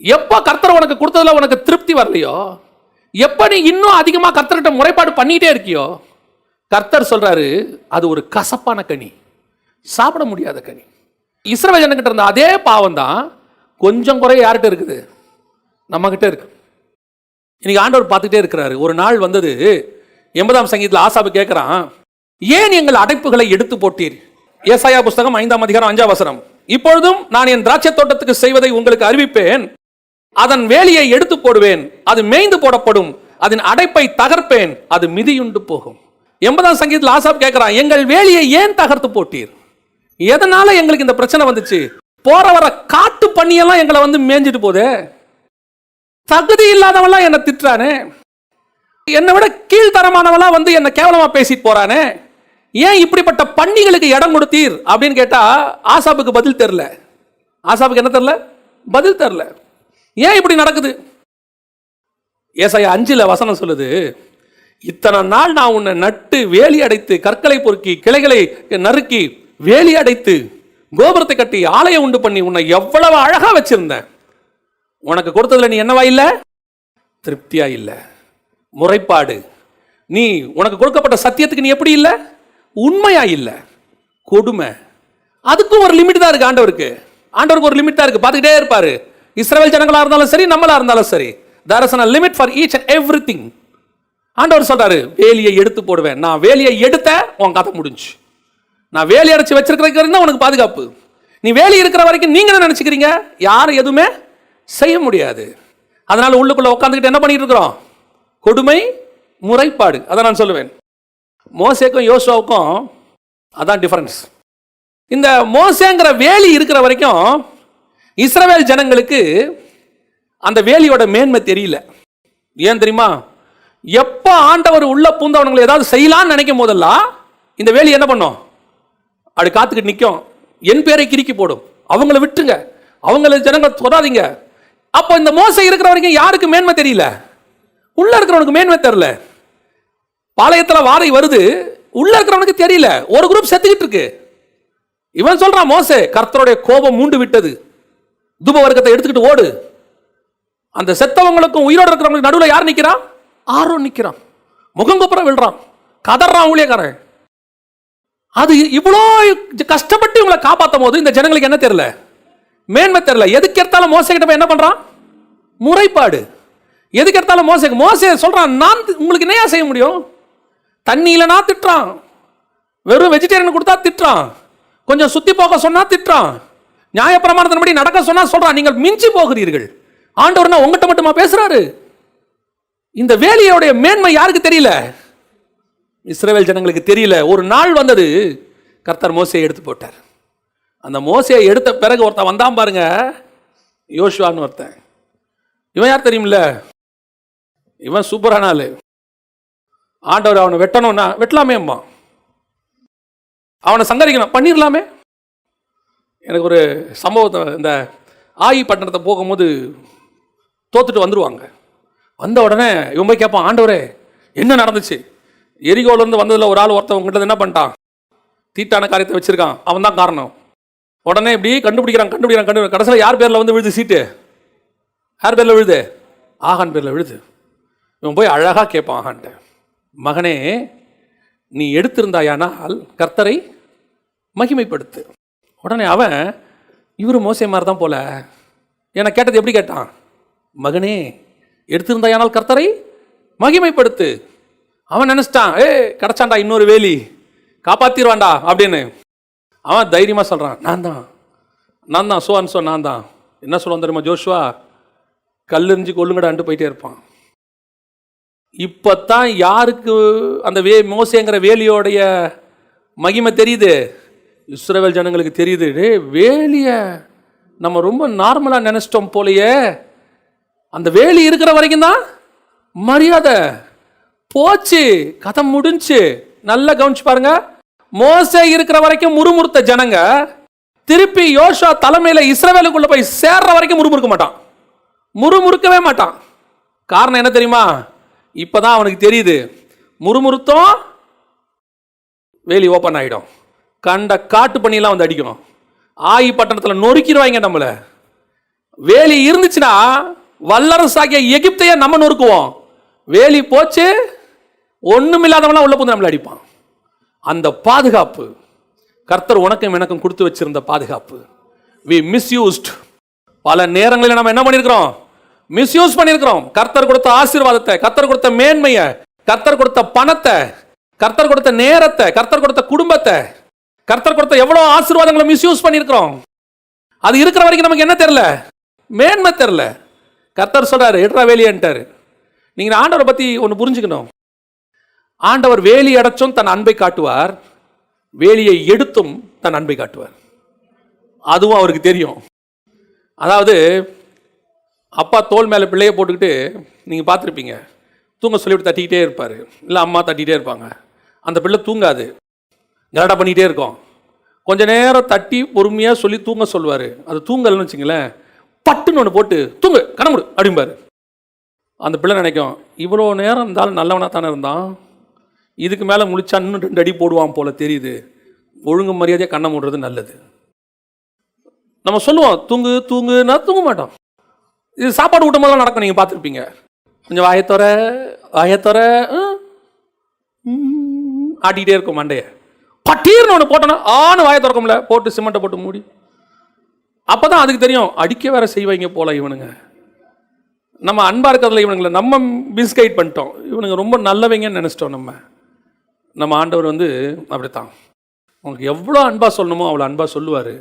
எப்ப கர்த்தர் உனக்கு கொடுத்ததுல உனக்கு திருப்தி வரலையோ, எப்ப நீ இன்னும் அதிகமா கர்த்தர்கிட்ட முறைப்பாடு பண்ணிட்டே இருக்கியோ, கர்த்தர் சொல்றாரு அது ஒரு கசப்பான கனி, சாப்பிட முடியாத கனி. இஸ்ரவேல் ஜனங்கிட்ட இருந்த அதே பாவம் தான் கொஞ்சம் குறை யார்கிட்ட இருக்குது? நம்ம கிட்ட இருக்கு. இன்னைக்கு ஆண்டவர் பார்த்துட்டே இருக்கிறாரு. ஒரு நாள் வந்தது, 80ஆம் சங்கீதத்தில் ஆசாபு கேட்கிறான், ஏன் எங்கள் அடைப்புகளை எடுத்து போட்டீர்? ஏசாயா புஸ்தகம் 5ஆம் அதிகாரம் 5ஆம் வசனம். இப்பொழுதும் நான் என் திராட்சை தோட்டத்துக்கு செய்வதை உங்களுக்கு அறிவிப்பேன், அதன் வேலியை எடுத்து போடுவேன், அது மேய்ந்து போடப்படும், அதன் அடைப்பை தகர்ப்பேன், அது மிதியுண்டு போகும். 80ஆம் சங்கீதத்தில் ஆசாப் கேட்கிறான், எங்கள் வேலியை ஏன் தகர்த்து போட்டீர்? எதனால எங்களுக்கு இந்த பிரச்சனை வந்துச்சு? போற வர காட்டு பண்ணியெல்லாம் எங்களை மேய்ஞ்சிட்டு போதே. தகுதி இல்லாதவெல்லாம் என்ன திட்டுறானே, என்னை விட கீழ்த்தரமானவெல்லாம் என்ன கேவலமா பேசிட்டு போறானே. ஏன் இப்படிப்பட்ட பன்னிகளுக்கு இடம் கொடுத்தீர் அப்படின்னு கேட்டா ஆசாப்புக்கு பதில் தெரியல. ஆசாப்புக்கு என்ன தெரியல? பதில் தெரியல. ஏன் இப்படி நடக்குது? ஏசாயா 5 வசனம் சொல்லுது, இத்தனை நாள் நான் உன்னை நட்டு வேலி அடைத்து கற்களை பொறுக்கி கிளைகளை நறுக்கி வேலி அடைத்து கோபுரத்தை கட்டி ஆலயம் உண்டு பண்ணி உன்னை எவ்வளவு அழகா வச்சிருந்தேன். உனக்கு கொடுத்ததுல நீ என்னவா இல்ல? திருப்தியா இல்ல. முறைப்பாடு. நீ உனக்கு கொடுக்கப்பட்ட சத்தியத்துக்கு நீ எப்படி இல்ல? உண்மையா இல்ல. கொடுமை. அதுக்கும் ஒரு லிமிட் தான் இருக்கு ஆண்டவருக்கு. ஆண்டவருக்கு ஒரு லிமிட் தான் இருக்கு, பார்த்துக்கிட்டே இருப்பாரு. இஸ்ரவேல் ஜனங்களா இருந்தாலும் சரி, நம்மளா இருந்தாலும் சரி, there is a limit for each and everything. ஆண்டவர் சொல்றாரு, வேலியை எடுத்து போடுவேன். நான் வேலியை எடுத்த உன் கதை முடிஞ்சு. நான் வேலி அடைச்சு வச்சிருக்கிறதுக்கு உனக்கு பாதுகாப்பு. நீ வேலி இருக்கிற வரைக்கும் நீங்க என்ன நினைச்சுக்கிறீங்க? யாரும் எதுவுமே செய்ய முடியாது. அதனால உள்ளுக்குள்ள உட்காந்துக்கிட்டு என்ன பண்ணிட்டு இருக்கிறோம்? கொடுமை, முறைப்பாடு. அதை நான் சொல்லுவேன். மோசேக்கும் யோசுவாவுக்கும் அதான் டிஃபரன்ஸ். இந்த மோசேங்கிற வேலி இருக்கிற வரைக்கும் இஸ்ரவேல் ஜனங்களுக்கு அந்த வேலியோட மேன்மை தெரியல. ஏன் தெரியுமா? எப்ப ஆண்டவர் உள்ள பூந்தவனங்களை ஏதாவது செய்யலாம்னு நினைக்கும் போதெல்லாம் இந்த வேலி என்ன பண்ணும்? அப்படி காத்துக்கிட்டு நிற்கும். என் பேரை கிறுக்கி போடும். அவங்கள விட்டுங்க, அவங்கள ஜனங்களை தொடாதீங்க. அப்போ இந்த மோசே இருக்கிற வரைக்கும் யாருக்கு மேன்மை தெரியல? உள்ள இருக்கிறவனுக்கு மேன்மை தெரியல. பாளையத்தில் வாதை வருது, உள்ள இருக்கிறவனுக்கு தெரியல. ஒரு குரூப் செத்துக்கிட்டு இருக்கு. இவன் சொல்றான், மோசே கர்த்தருடைய கோபம் மூண்டு விட்டது, தூப வர்க்கத்தை எடுத்துக்கிட்டு ஓடு. அந்த செத்தவங்களுக்கும் உயிரோடு இருக்கிறவங்களுக்கு நடுவில் யார் நிற்கிறான்? ஆரோன் நிற்கிறான். முகங்குப்புற விழுறான், கதறான் ஊழியக்காரன். அது இவ்வளோ கஷ்டப்பட்டு இவங்களை காப்பாற்றும் போது இந்த ஜனங்களுக்கு என்ன தெரியல? மேன்மை தெரியல. எதுக்கு எடுத்தாலும் மோசே கிட்ட போய் என்ன பண்றான்? முறைப்பாடு. எதுக்கு எடுத்தாலும் மோசே சொல்றான், நான் உங்களுக்கு என்னையா செய்ய முடியும்? தண்ணி இல்லைனா திட்டுறான், வெறும் வெஜிடேரியன் கொடுத்தா திட்டுறான், கொஞ்சம் சுத்தி போக சொன்னா திட்டுறான், நியாயப்பிரமாணத்தின்படி நடக்க சொன்னா சொல்றான், நீங்கள் மிஞ்சி போகிறீர்கள். ஆண்டவர்னா உங்ககிட்ட மட்டுமா பேசுறாரு? இந்த வேலியோடைய மேன்மை யாருக்கு தெரியல? இஸ்ரவேல் ஜனங்களுக்கு தெரியல. ஒரு நாள் வந்தது, கர்த்தர் மோசேயை எடுத்து போட்டார். அந்த மோசேயை எடுத்த பிறகு ஒருத்தன் வந்தான் பாருங்க, யோசுவான்னு ஒருத்தன். இவன் யார் தெரியுமில்ல? இவன் சூப்பரான ஆளு. ஆண்டவர் அவனை வெட்டணும்னா வெட்டலாமே அம்மா, அவனை சங்கரிக்கணும் பண்ணிடலாமே. எனக்கு ஒரு சம்பவத்தை, இந்த ஆயி பட்டணத்தை போகும்போது தோத்துட்டு வந்துடுவாங்க. வந்த உடனே இவன் போய் கேட்பான், ஆண்டவரே என்ன நடந்துச்சு? எரிகோலேருந்து வந்ததில் ஒரு ஆள் ஒருத்தவங்கிட்ட என்ன பண்ணிட்டான்? தீட்டான காரியத்தை வச்சிருக்கான், அவன் தான் காரணம். உடனே இப்படி கண்டுபிடிக்கிறான். கடைசியில் யார் பேரில் வந்து விழுது சீட்டு? யார் பேரில் விழுது? ஆகான் பேரில் விழுது. இவன் போய் அழகாக கேட்பான் ஆகான்ட்ட, மகனே நீ எடுத்திருந்தாயானால் கர்த்தரை மகிமைப்படுத்து. உடனே அவன், இவரு மோசே மாதிரி தான் போல. ஏன்னா கேட்டது எப்படி கேட்டான்? மகனே எடுத்திருந்தாயானால் கர்த்தரை மகிமைப்படுத்து. அவன் நினைச்சிட்டான், கிடைச்சான்டா இன்னொரு வேலி, காப்பாத்திடுவான்டா அப்படின்னு. அவன் தைரியமாக சொல்கிறான், நான் தான் சோ நான் தான். என்ன சொல்லுவான் தெரியுமா ஜோஷுவா? கல்லெறிஞ்சு கொள்ளுங்கடான்ட்டு போயிட்டே இருப்பான். இப்போத்தான் யாருக்கு அந்த மோசேங்கிற வேலியோடைய மகிமை தெரியுது? இஸ்ரவேல் ஜனங்களுக்கு தெரியுது. வேலியை நம்ம ரொம்ப நார்மலாக நினைச்சிட்டோம் போலையே. அந்த வேலி இருக்கிற வரைக்கும் தான் மரியாதை. போச்சு, கதை முடிஞ்சு. நல்லா கவனிச்சு பாருங்க. மோசே இருக்கிற வரைக்கும் முறுமுறுத்த ஜனங்க திருப்பி யோசுவா தலைமையில இஸ்ரவேலுக்குள்ள போய் சேர்ற வரைக்கும் முறுமுறுக்கவே மாட்டான். காரணம் என்ன தெரியுமா? இப்பதான் அவனுக்கு தெரியுது, முறுமுறுத்தோம் வேலி ஓப்பன் ஆகிடும், கண்ட காட்டு பண்ணிலாம் வந்து அடிக்கணும், ஆயி பட்டணத்தில் நொறுக்கிடுவாங்க நம்மள. வேலி இருந்துச்சுன்னா வல்லரசாகிய எகிப்தையே நம்ம நொறுக்குவோம். வேலி போச்சு, ஒண்ணுமில்லாதவனா உள்ள போது நம்மள அடிப்பான். அந்த பாதுகாப்பு கர்த்தர் உனக்கும் எனக்கும் கொடுத்து வச்சிருந்த பாதுகாப்பு. we misused. பல நேரங்களில் நம்ம என்ன பண்ணிருக்கிறோம்? மிஸ்யூஸ் பண்ணிருக்கிறோம். கர்த்தர் கொடுத்த ஆசீர்வாதத்தை, கர்த்தர் கொடுத்த மேன்மையை, கர்த்தர் கொடுத்த பணத்தை, கர்த்தர் கொடுத்த நேரத்தை, கர்த்தர் கொடுத்த குடும்பத்தை, கர்த்தர் கொடுத்த எவ்வளவு ஆசீர்வாதங்களை மிஸ்யூஸ் பண்ணிருக்கிறோம். அது இருக்கிற வரைக்கும் நமக்கு என்ன தெரியல? மேன்மை தெரியல. கர்த்தர் சொல்றாரு, எட்ரா வேலியன்ட்டாரு. நீங்க ஆண்டவரை பத்தி ஒன்று புரிஞ்சுக்கணும். ஆண்டவர் வேலி அடைச்சும் தன் அன்பை காட்டுவார், வேலியை எடுத்தும் தன் அன்பை காட்டுவார். அதுவும் அவருக்கு தெரியும். அதாவது அப்பா தோல் மேலே பிள்ளையை போட்டுக்கிட்டு நீங்கள் பார்த்துருப்பீங்க, தூங்க சொல்லிவிட்டு தட்டிக்கிட்டே இருப்பார், இல்லை அம்மா தட்டிக்கிட்டே இருப்பாங்க. அந்த பிள்ளை தூங்காது, கலாட்டா பண்ணிகிட்டே இருக்கோம். கொஞ்ச நேரம் தட்டி பொறுமையாக சொல்லி தூங்க சொல்லுவார். அது தூங்கலன்னு வச்சுங்களேன், பட்டுன்னு ஒன்று போட்டு தூங்கு கணமுடு அப்படிம்பாரு. அந்த பிள்ளை நினைக்கும், இவ்வளோ நேரம் இருந்தாலும் நல்லவனாக தானே இருந்தான், இதுக்கு மேலே முழிச்சா இன்னும் 2 அடி போடுவான் போல தெரியுது, ஒழுங்கு மரியாதையாக கண்ணை மூடுறது நல்லது. நம்ம சொல்லுவோம் தூங்கு தூங்குன்னா தூங்க மாட்டோம். இது சாப்பாடு ஊட்டும் போதெல்லாம் நடக்கும், நீங்கள் பார்த்துருப்பீங்க. கொஞ்சம் வாயத்தொர ஆட்டிக்கிட்டே இருக்கும் மண்டையை. பட்டீர்னு ஒன்று போட்டோன்னா ஆன்னு வாயை திறக்கும்ல, போட்டு சிமெண்ட்டை போட்டு மூடி. அப்போ தான் அதுக்கு தெரியும், அடிக்க வேற செய்வாங்க போல இவனுங்க, நம்ம அன்பாக இருக்கிறதுல இவனுங்களை நம்ம மிஸ்கைட் பண்ணிட்டோம், இவனுங்க ரொம்ப நல்லவங்கன்னு நினச்சிட்டோம். நம்ம ஆண்டவர் அப்படித்தான், உங்களுக்கு எவ்வளோ அன்பாக சொல்லணுமோ அவ்வளோ அன்பாக சொல்லுவார்.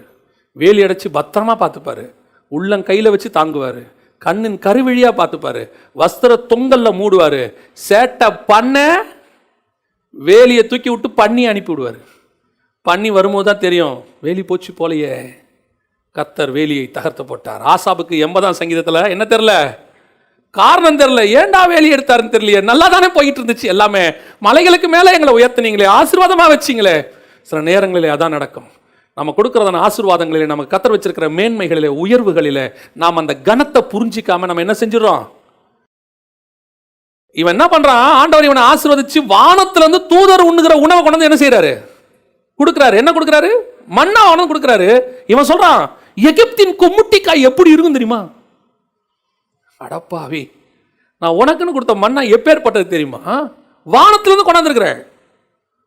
வேலி அடைச்சி பத்திரமா பார்த்துப்பார், உள்ளங்கையில் வச்சு தாங்குவார், கண்ணின் கருவழியாக பார்த்துப்பார், வஸ்திர தொங்கல்ல மூடுவார், சேட்டை பண்ண வேலியை தூக்கி விட்டு பண்ணி அனுப்பி விடுவார். பண்ணி வரும்போது தான் தெரியும், வேலி போச்சு போலையே, கர்த்தர் வேலியை தகர்த்து போட்டார். ஆசாபுக்கு 80ஆம் சங்கீதத்தில் என்ன தெரில, காரணம் தெரில, ஏண்டா வேலி எடுத்தாருன்னு தெரியலையே, நல்லா தானே போயிட்டு இருந்துச்சு எல்லாமே, மலைகளுக்கு மேலே எங்களை உயர்த்தினீங்களே, ஆசீர்வாதமாக வச்சிங்களே. சில நேரங்களிலே அதான் நடக்கும். நம்ம கொடுக்குறதான ஆசீர்வாதங்களிலே, நமக்கு கர்த்தர் வச்சிருக்கிற மேன்மைகளிலே, உயர்வுகளிலே நாம் அந்த கனத்தை புரிஞ்சிக்காம நம்ம என்ன செஞ்சிடறோம். இவன் என்ன பண்றான், ஆண்டவர் இவனை ஆசீர்வதிச்சு வானத்திலிருந்து தூதர் உண்ணுகிற உணவை கொண்டு என்ன செய்யறாரு, கொடுக்குறாரு. என்ன கொடுக்குறாரு, மன்னா உணவு கொடுக்குறாரு. இவன் சொல்றான், எகிப்தின் கொம்முட்டிக்காய் எப்படி இருக்கும் தெரியுமா? அடப்பாவி, நான் உனக்குன்னு கொடுத்த மன்னா எப்பேற்பட்டது தெரியுமா? வானத்திலிருந்து கொண்டாந்துருக்கிறேன்,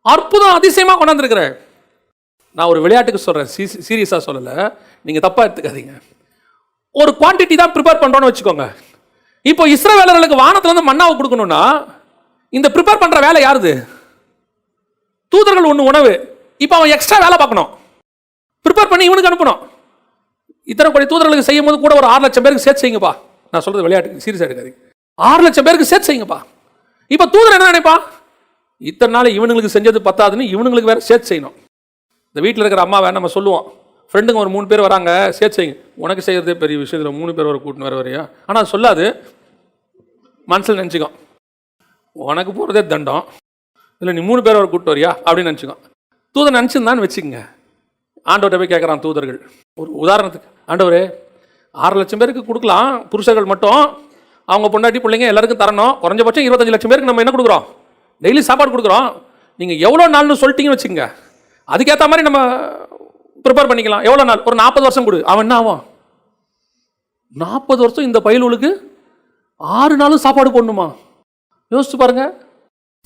அற்புதம் அதிசயமா கொண்டாந்துருக்கிறேன். நான் ஒரு விளையாட்டுக்கு சொல்றேன், சீரியஸா சொல்லல, நீங்க தப்பா எடுத்துக்காதீங்க. ஒரு குவான்டிட்டி தான் ப்ரிப்பேர் பண்றோம்னு வச்சுக்கோங்க. இப்போ இஸ்ரவேலர்களுக்கு வானத்திலிருந்து மன்னாவை கொடுக்கணும்னா இந்த ப்ரிப்பேர் பண்ற வேலை யாருது? தூதர்கள் ஒன்று உணவு. இப்போ அவன் எக்ஸ்ட்ரா வேலை பார்க்கணும், ப்ரிப்பேர் பண்ணி இவனுக்கு அனுப்பணும். இத்தனை கோடி தூதர்களுக்கு செய்யும் போது கூட ஒரு 6 லட்சம் பேருக்கு சேர்த்து செய்யுங்கப்பா. நான் சொல்றது விளையாட்டுக்கு, சீரியஸா எடுக்காதீங்க. 6 லட்சம் பேருக்கு சேர்த்து செய்யுங்கப்பா. இப்போ தூதர் என்ன நினைப்பா, இத்தனை நாள் இவனுங்களுக்கு செஞ்சது பத்தாதுன்னு இவனுங்களுக்கு வேற சேர்த்து செய்யணும். இந்த வீட்டில் இருக்கிற அம்மா வேற நம்ம சொல்லுவோம், ஃப்ரெண்டுங்க ஒரு 3 பேர் வராங்க, சேர்த்து செய்யுங்க. உனக்கு செய்யறதே பெரிய விஷயத்தில் 3 பேர் வர கூட்டின்னு வர வரையா. ஆனால் சொல்லாது, மனசில் நினச்சிக்கோ, உனக்கு போகிறதே தண்டம், இல்லை நீ 3 பேர் வர கூப்பிட்டு வரியா அப்படின்னு நினச்சிக்கோ. தூதர் நினச்சிருந்தான்னு வச்சுக்கோங்க. ஆண்டவர்கிட்ட போய் கேட்குறான் தூதர்கள், ஒரு உதாரணத்துக்கு, ஆண்டவரே 6 லட்சம் பேருக்கு கொடுக்கலாம், புருஷர்கள் மட்டும், அவங்க பொண்டாட்டி பிள்ளைங்க எல்லாருக்கும் தரணும், குறைஞ்சபட்சம் 25 லட்சம் பேருக்கு நம்ம என்ன கொடுக்குறோம், டெய்லி சாப்பாடு கொடுக்குறோம், நீங்கள் எவ்வளோ நாள்னு சொல்லிட்டீங்கன்னு வச்சுக்கோங்க, அதுக்கேற்ற மாதிரி நம்ம ப்ரிப்பேர் பண்ணிக்கலாம். எவ்வளோ நாள், ஒரு 40 வருஷம் கொடு. அவன் என்ன ஆகும், 40 வருஷம் இந்த பயலுக்கு 6 நாளும் சாப்பாடு போடணுமா? யோசிச்சு பாருங்க.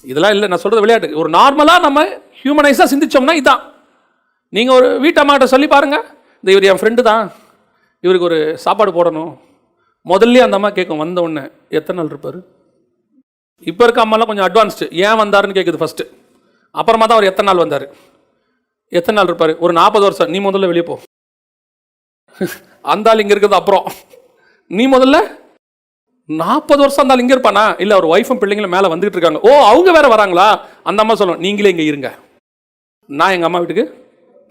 இதெல்லாம் இல்லை, நான் சொல்றது விளையாட்டு. ஒரு நார்மலாக நம்ம ஹியூமனைஸாக சிந்திச்சோம்னா இதான். நீங்கள் ஒரு வீட்டு அம்மா கிட்ட சொல்லி பாருங்க, இந்த இவர் என் ஃப்ரெண்டு தான், இவருக்கு ஒரு சாப்பாடு போடணும். முதல்ல அந்த அம்மா கேட்கும், வந்த உடனே எத்தனை நாள் இருப்பார். இப்போ இருக்க அம்மாலாம் கொஞ்சம் அட்வான்ஸ்டு, ஏன் வந்தாருன்னு கேட்குது ஃபஸ்ட்டு, அப்புறமா தான் அவர் எத்தனை நாள் வந்தார், எத்தனை நாள் இருப்பார். ஒரு 40 வருஷம். நீ முதல்ல வெளியே போ, அந்த ஆள் இங்கே இருக்கிறது அப்புறம், நீ முதல்ல 40 வருஷம் இருந்தாலும் இங்கே இருப்பானா? இல்லை, அவர் ஒய்ஃபும் பிள்ளைங்களும் மேலே வந்துட்டு இருக்காங்க. ஓ, அவங்க வேற வராங்களா? அந்த அம்மா சொல்லும், நீங்களே இங்கே இருங்க, நான் எங்கள் அம்மா வீட்டுக்கு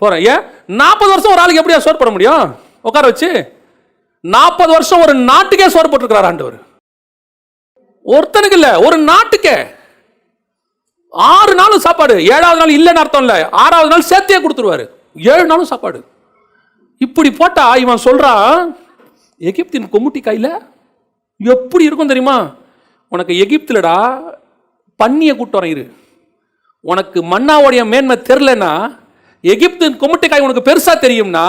போகிறேன். ஏன் 40 வருஷம் ஒரு ஆளுக்கு எப்படியா சோறு போட முடியும் உட்கார வச்சு? 40 வருஷம் ஒரு நாட்டுக்கே சோறு போட்டுருக்கிறார் ஆண்டவர். ஒருத்தனுக்கு இல்லை, ஒரு நாட்டுக்கே. 6 நாளும் சாப்பாடு, 7வது நாள் இல்லைன்னு அர்த்தம் இல்லை, 6வது நாள் சேர்த்தே கொடுத்துருவாரு, 7 நாளும் சாப்பாடு. இப்படி போட்டா இவன் சொல்றான், எகிப்தின் கொம்முட்டி கையில் எப்படி இருக்கும் தெரியுமா? உனக்கு எகிப்திலடா பன்னியை கூட்டு வரேன் இரு, உனக்கு மன்னாவுடைய மேன்மை தெரிலன்னா, எகிப்தின் கொம்முட்டி காய் உனக்கு பெருசா தெரியும்னா,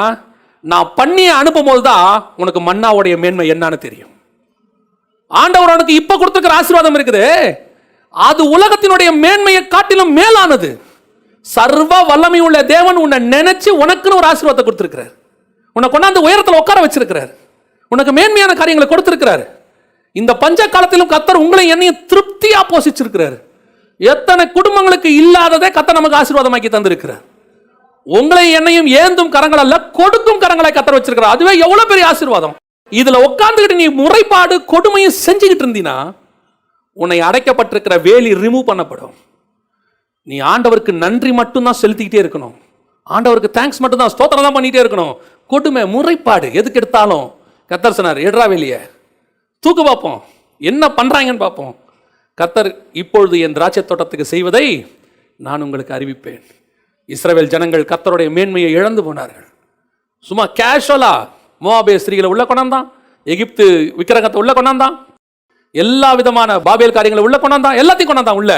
நான் பன்னியை அனுப்பும் போது தான் உனக்கு மன்னாவுடைய மேன்மை என்னன்னு தெரியும். ஆண்டவர் உனக்கு இப்ப கொடுத்துருக்கிற ஆசீர்வாதம் இருக்குது, அது உலகத்தினுடைய மேன்மையை காட்டிலும் மேலானது. சர்வ வல்லமை உள்ள தேவன் உன்னை நினைச்சு உனக்குன்னு ஒரு ஆசீர்வாதத்தை கொடுத்திருக்கிறார், உன்னை கொண்டாந்து உயரத்தில் உட்கார வச்சிருக்கிறார், உனக்கு மேன்மையான காரியங்களை கொடுத்திருக்கிறார். இந்த பஞ்ச காலத்திலும் கர்த்தர் உங்களை என்னையும் திருப்தியா போஷிச்சிருக்கிறார். எத்தனை குடும்பங்களுக்கு இல்லாததை கர்த்தர் நமக்கு ஆசீர்வாதமாக்கி தந்திருக்கிறார். உங்களை என்னையும் ஏந்தும் கரங்கள் அல்ல, கொடுக்கும் கரங்களை கர்த்தர் வச்சிருக்கிறார். அதுவே எவ்வளவு பெரிய ஆசீர்வாதம். இதுல உட்கார்ந்துகிட்டு நீ முறைப்பாடு கொடுமையும் செஞ்சுக்கிட்டு இருந்தீனா, உன்னை அடைக்கப்பட்டிருக்கிற வேலி ரிமூவ் பண்ணப்படும். நீ ஆண்டவருக்கு நன்றி மட்டும்தான் செலுத்திக்கிட்டே இருக்கணும், ஆண்டவருக்கு தேங்க்ஸ் மட்டும் தான், ஸ்தோத்திரம் தான் பண்ணிட்டே இருக்கணும். கொடுமை முறைப்பாடு எதுக்கு எடுத்தாலும் கர்த்தர் சொன்னார், எடுறா வெளியே, தூக்கு பார்ப்போம், என்ன பண்றாங்கன்னு பார்ப்போம். கர்த்தர் இப்பொழுது என் திராட்சை தோட்டத்துக்கு செய்வதை நான் உங்களுக்கு அறிவிப்பேன். இஸ்ரவேல் ஜனங்கள் கர்த்தருடைய மேன்மையை இழந்து போனார்கள். சும்மா கேஷுவலா மோவாபிய ஸ்திரீகளை உள்ள கொண்டாந்தான், எகிப்து விக்கிரகத்தை உள்ள கொண்டாந்தான், எல்லா விதமான பாபேல் காரியங்களை உள்ள கொண்டாந்தான், எல்லாத்தையும் கொண்டாந்தான் உள்ள.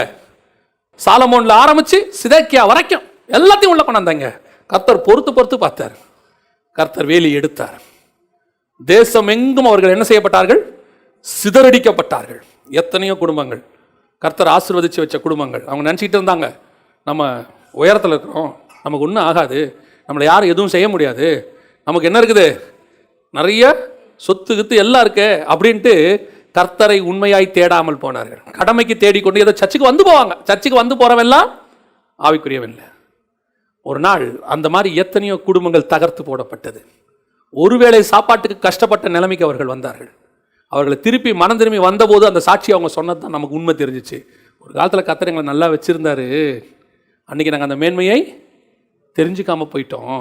சாலமோன்ல ஆரம்பிச்சு சிதேக்கியா வரைக்கும் எல்லாத்தையும் உள்ள கொண்டாந்தாங்க. கர்த்தர் பொறுத்து பொறுத்து பார்த்தார், கர்த்தர் வேலி எடுத்தார். தேசம் எங்கும் அவர்கள் என்ன செய்யப்பட்டார்கள்? சிதறடிக்கப்பட்டார்கள். எத்தனையோ குடும்பங்கள், கர்த்தர் ஆசீர்வதிச்சு வச்ச குடும்பங்கள், அவங்க நினச்சிக்கிட்டு இருந்தாங்க நம்ம உயரத்தில் இருக்கிறோம், நமக்கு ஒன்றும் ஆகாது, நம்மளை யாரும் எதுவும் செய்ய முடியாது, நமக்கு என்ன இருக்குது, நிறைய சொத்து கித்து எல்லாம் இருக்கு அப்படின்ட்டு கர்த்தரை உண்மையாய் தேடாமல் போனார்கள். கடமைக்கு தேடிக்கொண்டு ஏதோ சர்ச்சுக்கு வந்து போவாங்க, சர்ச்சுக்கு வந்து போறவெல்லாம் ஆவிக்குரியவில்லை. ஒரு நாள் அந்த மாதிரி எத்தனையோ குடும்பங்கள் தகர்த்து போடப்பட்டது. ஒருவேளை சாப்பாட்டுக்கு கஷ்டப்பட்ட நிலைமைக்கு அவர்கள் வந்தார்கள். அவர்களை திருப்பி மனம் திரும்பி வந்தபோது அந்த சாட்சி அவங்க சொன்னது தான் நமக்கு உண்மை தெரிஞ்சிச்சு. ஒரு காலத்தில் கர்த்தர் எங்களை நல்லா வச்சுருந்தாரு, அன்றைக்கி நாங்கள் அந்த மேன்மையை தெரிஞ்சுக்காமல் போயிட்டோம்,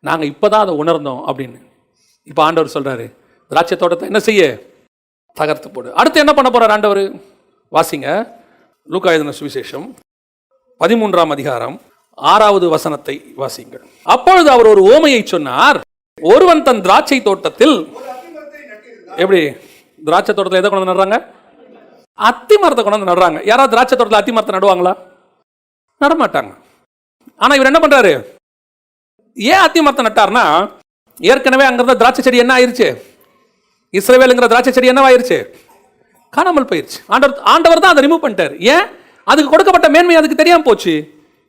நாங்கள் இப்போ தான் அதை உணர்ந்தோம் அப்படின்னு. இப்போ ஆண்டவர் சொல்கிறாரு, திராட்சை தோட்டத்தை என்ன செய்ய? தகர்த்து போடு. அடுத்து என்ன பண்ண போகிறார் ஆண்டவர்? வாசிங்க, லூக்கா எழுதின சுவிசேஷம் 13ஆம் அதிகாரம் 6வது வசனத்தை வாசிங்கள். அப்பொழுது அவர் ஒரு ஓமையை சொன்னார். ஒருவன் தன் திராட்சை தோட்டத்தில், எப்படி திராட்சை தோட்டத்தில் எதை கொண்டு வந்து நடுறாங்க? அத்தி மரத்தை கொண்டு வந்து நடுறாங்க. யாராவது திராட்சை தோட்டத்தில் அத்தி மரத்தை நடுவாங்களா? நடமாட்டாங்க. ஆனால் இவர் என்ன பண்றாரு? ஏன் அத்தி மரத்தை நட்டார்னா, ஏற்கனவே அங்கிருந்த திராட்சை செடி என்ன ஆயிருச்சு? இஸ்ரவேலுங்கிற திராட்சை செடி என்ன ஆயிருச்சு? காணாமல் போயிருச்சு. ஆண்டவர் தான் அதை ரிமூவ் பண்ணிட்டார். ஏன்? அதுக்கு கொடுக்கப்பட்ட மேன்மை அதுக்கு தெரியாம போச்சு,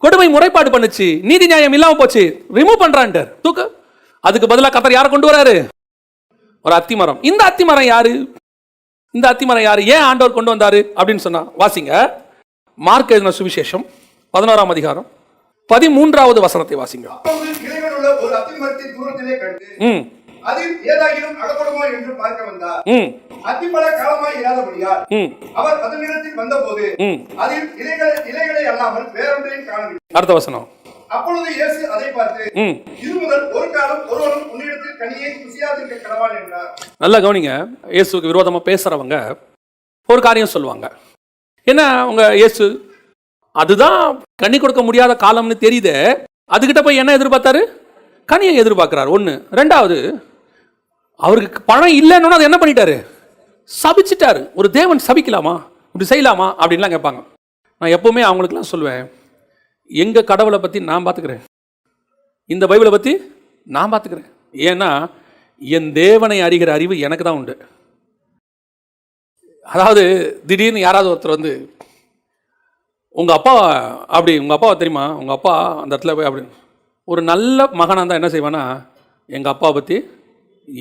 கொடுமை முறைப்பாடு பண்ணுச்சு, நீதி நியாயம் இல்லாம போச்சு, ரிமூவ் பண்றான்ட்டார், தூக்கு. அதுக்கு பதிலாக கர்த்தர் யாரை கொண்டு வராரு? ஒரு அத்தி மரம். இந்த அத்தி மரம் யாரு? இந்த அத்தி மரம் யாரு? ஏன் ஆண்டவர் கொண்டு வந்தாரு அப்படின்னு சொன்னா, வாசிங்க, மார்க் எழுதின சுவிசேஷம் 11ஆம் அதிகாரம் 13வது வசனத்தை வாசிங்க. அதில் ஏதாகிலும் அகப்படுமோ என்று பார்க்க வந்தார். அத்திப்பழ காலமாய் இராதபடியால் அவர் அதனிடத்தில் வந்தபோது அதில் இலைகளை அல்லாமல் வேறொன்றையும் காணவில்லை. அடுத்த வசனம். அப்பொழுது இயேசு அதை பார்த்து, இது முதல் ஒரு காலம் ஒருவரும் உன்னிடத்தில் கனியை ருசியாதிருக்க கடவான் என்றார். நல்லா கவனிங்க, இயேசுக்கு விரோதமா பேசுறவங்க ஒரு காரியம் சொல்லுவாங்க. என்ன உங்க இயேசு அதுதான் கனி கொடுக்க முடியாத காலம்னு தெரியுது, அதுகிட்ட போய் என்ன எதிர்பார்த்தாரு? கனியை எதிர்பார்க்கிறார். ஒன்று. ரெண்டாவது, அவருக்கு பணம் இல்லைன்னு அது என்ன பண்ணிட்டாரு? சபிச்சிட்டாரு. ஒரு தேவன் சபிக்கலாமா, இப்படி செய்யலாமா அப்படின்லாம் கேட்பாங்க. நான் எப்பவுமே அவங்களுக்குலாம் சொல்லுவேன், எங்கள் கடவுளை பற்றி நான் பார்த்துக்கிறேன், இந்த பைபிளை பற்றி நான் பார்த்துக்கிறேன். ஏன்னா என் தேவனை அறிகிற அறிவு எனக்கு தான் உண்டு. அதாவது திடீர்னு யாராவது ஒருத்தர் வந்து, உங்கள் அப்பா அப்படி, உங்கள் அப்பாவை தெரியுமா, உங்கள் அப்பா அந்த இடத்துல போய் அப்படின்னு, ஒரு நல்ல மகனாக இருந்தால் என்ன செய்வானா, எங்கள் அப்பாவை பற்றி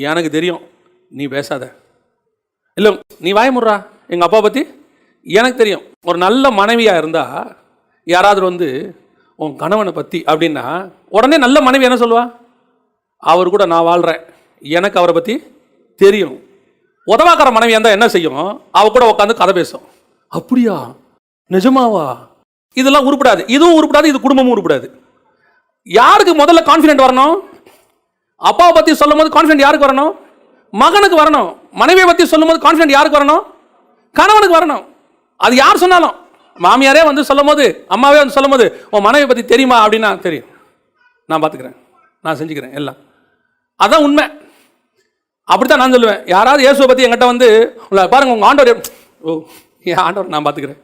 எனக்கு தெரியும், நீ பேசாத, இல்லை நீ வாயமுட்றா, எங்கள் அப்பா பற்றி எனக்கு தெரியும். ஒரு நல்ல மனைவியாக இருந்தால் யாராவது வந்து உன் கணவனை பற்றி அப்படின்னா, உடனே நல்ல மனைவி என்ன சொல்லுவா? அவர் கூட நான் வாழ்கிறேன், எனக்கு அவரை பற்றி தெரியும். உதவாக்கிற மனைவியாக இருந்தால் என்ன செய்யும்? அவ கூட உட்காந்து கதை பேசும். அப்படியா, நிஜமாவா? இதெல்லாம் உருப்படாது, இதுவும் உருப்படாது, இது குடும்பமும் உருப்படாது. யாருக்கு முதல்ல கான்ஃபிடென்ட் வரணும்? அப்பாவை பற்றி சொல்லும் போது கான்ஃபிடென்ட் யாருக்கு வரணும்? மகனுக்கு வரணும். மனைவியை பற்றி சொல்லும் போது கான்ஃபிடென்ட் யாருக்கு வரணும்? கணவனுக்கு வரணும். அது யார் சொன்னாலும், மாமியாரே வந்து சொல்லும் போது, அம்மாவே வந்து சொல்லும் போது, உன் மனைவியை பற்றி தெரியுமா அப்படின்னா, தெரியும், நான் பார்த்துக்கிறேன், நான் செஞ்சுக்கிறேன் எல்லாம், அதான் உண்மை. அப்படித்தான் நான் சொல்லுவேன். யாராவது இயேசுவை பற்றி என்கிட்ட வந்து பாருங்க உங்கள் ஆண்டவர், ஓ என் ஆண்டவர் நான் பார்த்துக்கிறேன்.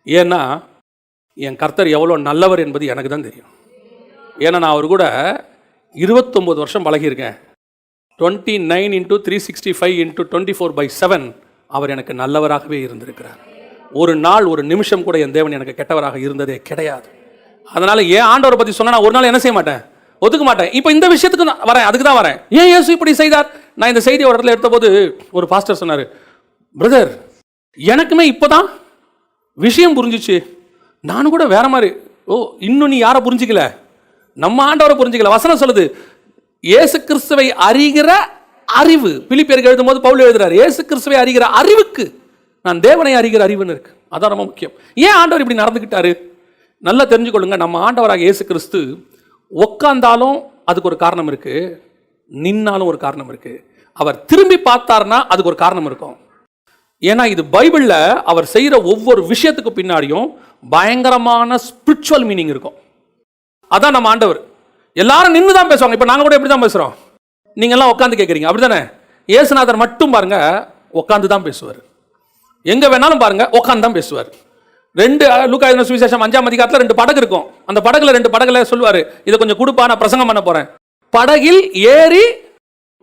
ஏன்னா என் கர்த்தர் எவ்வளோ நல்லவர் என்பது எனக்கு தான் தெரியும். ஏன்னா நான் அவர் கூட 29 வருஷம் பழகியிருக்கேன். 29 × 365 × 24/7 அவர் எனக்கு நல்லவராகவே இருந்திருக்கிறார். ஒரு நாள் ஒரு நிமிஷம் கூட என் தேவன் எனக்கு கெட்டவராக இருந்ததே கிடையாது. அதனால் ஏன் ஆண்டவரை பற்றி சொன்னால் நான் ஒரு நாள் என்ன செய்ய மாட்டேன், ஒத்துக்க மாட்டேன். இப்போ இந்த விஷயத்துக்கு நான் வரேன், அதுக்கு தான் வரேன். ஏன் இயேசு இப்படி செய்தார்? நான் இந்த செய்தியை ஒரு இடத்துல எடுத்தபோது ஒரு பாஸ்டர் சொன்னார், பிரதர் எனக்குமே இப்போ தான் விஷயம் புரிஞ்சிச்சு, நானும் கூட வேற மாதிரி. ஓ இன்னும் நீ யாரை புரிஞ்சிக்கல? நம்ம ஆண்டவரை புரிஞ்சிக்கல. வசனம் சொல்லுது, இயேசு கிறிஸ்துவை அறிகிற அறிவு. பிலிப்பியருக்கு எழுதும் போது பவுல் எழுதுறாரு, இயேசு கிறிஸ்துவை அறிகிற அறிவுக்கு நான் தேவனை அறிகிற அறிவுன்னு இருக்கு. அதான் ரொம்ப முக்கியம். ஏன் ஆண்டவர் இப்படி நடந்துக்கிட்டாரு? நல்லா தெரிஞ்சுக்கொள்ளுங்க. நம்ம ஆண்டவராக இயேசு கிறிஸ்து உட்கார்ந்தாலும் அதுக்கு ஒரு காரணம் இருக்கு, நின்னாலும் ஒரு காரணம் இருக்கு, அவர் திரும்பி பார்த்தார்னா அதுக்கு ஒரு காரணம் இருக்கும். ஏன்னா இது பைபிளில் அவர் செய்கிற ஒவ்வொரு விஷயத்துக்கு பின்னாடியும் பயங்கரமான ஸ்பிரிச்சுவல் மீனிங் இருக்கும். அதான் நம்ம ஆண்டவர். எல்லாரும் நின்று தான் பேசுவாங்க. இப்போ நாங்கள் கூட எப்படி தான் பேசுகிறோம், நீங்கள் எல்லாம் உட்காந்து கேட்குறீங்க, அப்படி தானே? இயேசுநாதர் மட்டும் பாருங்க உட்காந்து தான் பேசுவார். எங்கே வேணாலும் பாருங்க உட்காந்து தான் பேசுவார். லூக்கா எழுதின சுவிசேஷம் 5ஆம் அதிகாரத்தில் 2 படகு இருக்கும். அந்த படகுல 2 படகுல சொல்லுவார், இதை கொஞ்சம் கொடுப்பா, நான் பிரசங்கம் பண்ண போறேன். படகில் ஏறி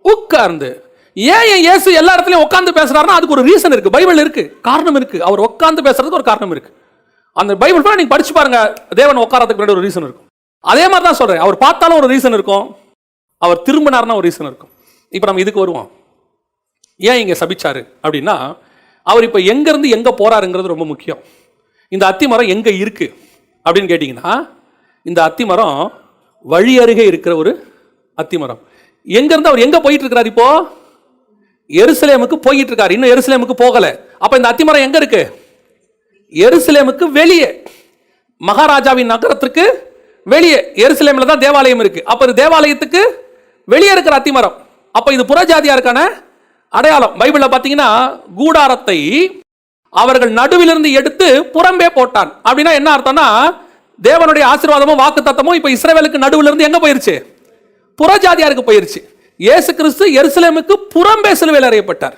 உட்கார்ந்து. ஏன் இயேசு எல்லா இடத்துலையும் உட்கார்ந்து பேசுறாருன்னா அதுக்கு ஒரு ரீசன் இருக்கு, பைபிள் இருக்கு, காரணம் இருக்கு. அவர் உட்கார்ந்து பேசுறதுக்கு ஒரு காரணம் இருக்கு. அந்த பைபிள் கூட நீங்க படிச்சு பாருங்க, தேவன் உட்காரத்துக்கு முன்னாடி ஒரு ரீசன் இருக்கும். அதே மாதிரி தான் சொல்றேன், அவர் பார்த்தாலும் ஒரு ரீசன் இருக்கும், அவர் திரும்பினார்னா ஒரு ரீசன் இருக்கும். இப்போ நம்ம இதுக்கு வருவோம். ஏன் இங்க சபிச்சாரு அப்படின்னா, அவர் இப்போ எங்க இருந்து எங்க போறாருங்கிறது ரொம்ப முக்கியம். இந்த அத்திமரம் எங்க இருக்கு அப்படின்னு கேட்டீங்கன்னா, இந்த அத்திமரம் வழி அருகே இருக்கிற ஒரு அத்திமரம். எங்க இருந்து அவர் எங்க போயிட்டு இருக்கிறார்? இப்போ எருசலேமுக்கு போயிட்டு இருக்காரு, இன்னும் எருசலேமுக்கு போகல. அப்ப இந்த அத்திமரம் எங்க இருக்கு? எருசலேமுக்கு வெளியே, மகாராஜாவின் நகரத்திற்கு வெளியே. எருசலேம்ல தான் தேவாலயம் இருக்கு. அப்ப இது தேவாலயத்துக்கு வெளியே இருக்கிற அத்திமரம். அப்ப இது புறஜாதியாருக்கான அடையாளம். பைபிள்ல பாத்தீங்கன்னா, கூடாரத்தை அவர்கள் நடுவிலிருந்து எடுத்து புறம்பே போட்டான். அப்படின்னா என்ன அர்த்தம்னா, தேவனுடைய ஆசீர்வாதமும் வாக்கு தத்தமும் இப்ப இஸ்ரவேலுக்கு நடுவில் இருந்து எங்க போயிருச்சு? புறஜாதியாருக்கு போயிருச்சு. இயேசு கிறிஸ்து எருசலேமுக்கு புறம்பே சிலுவையில் அறையப்பட்டார்.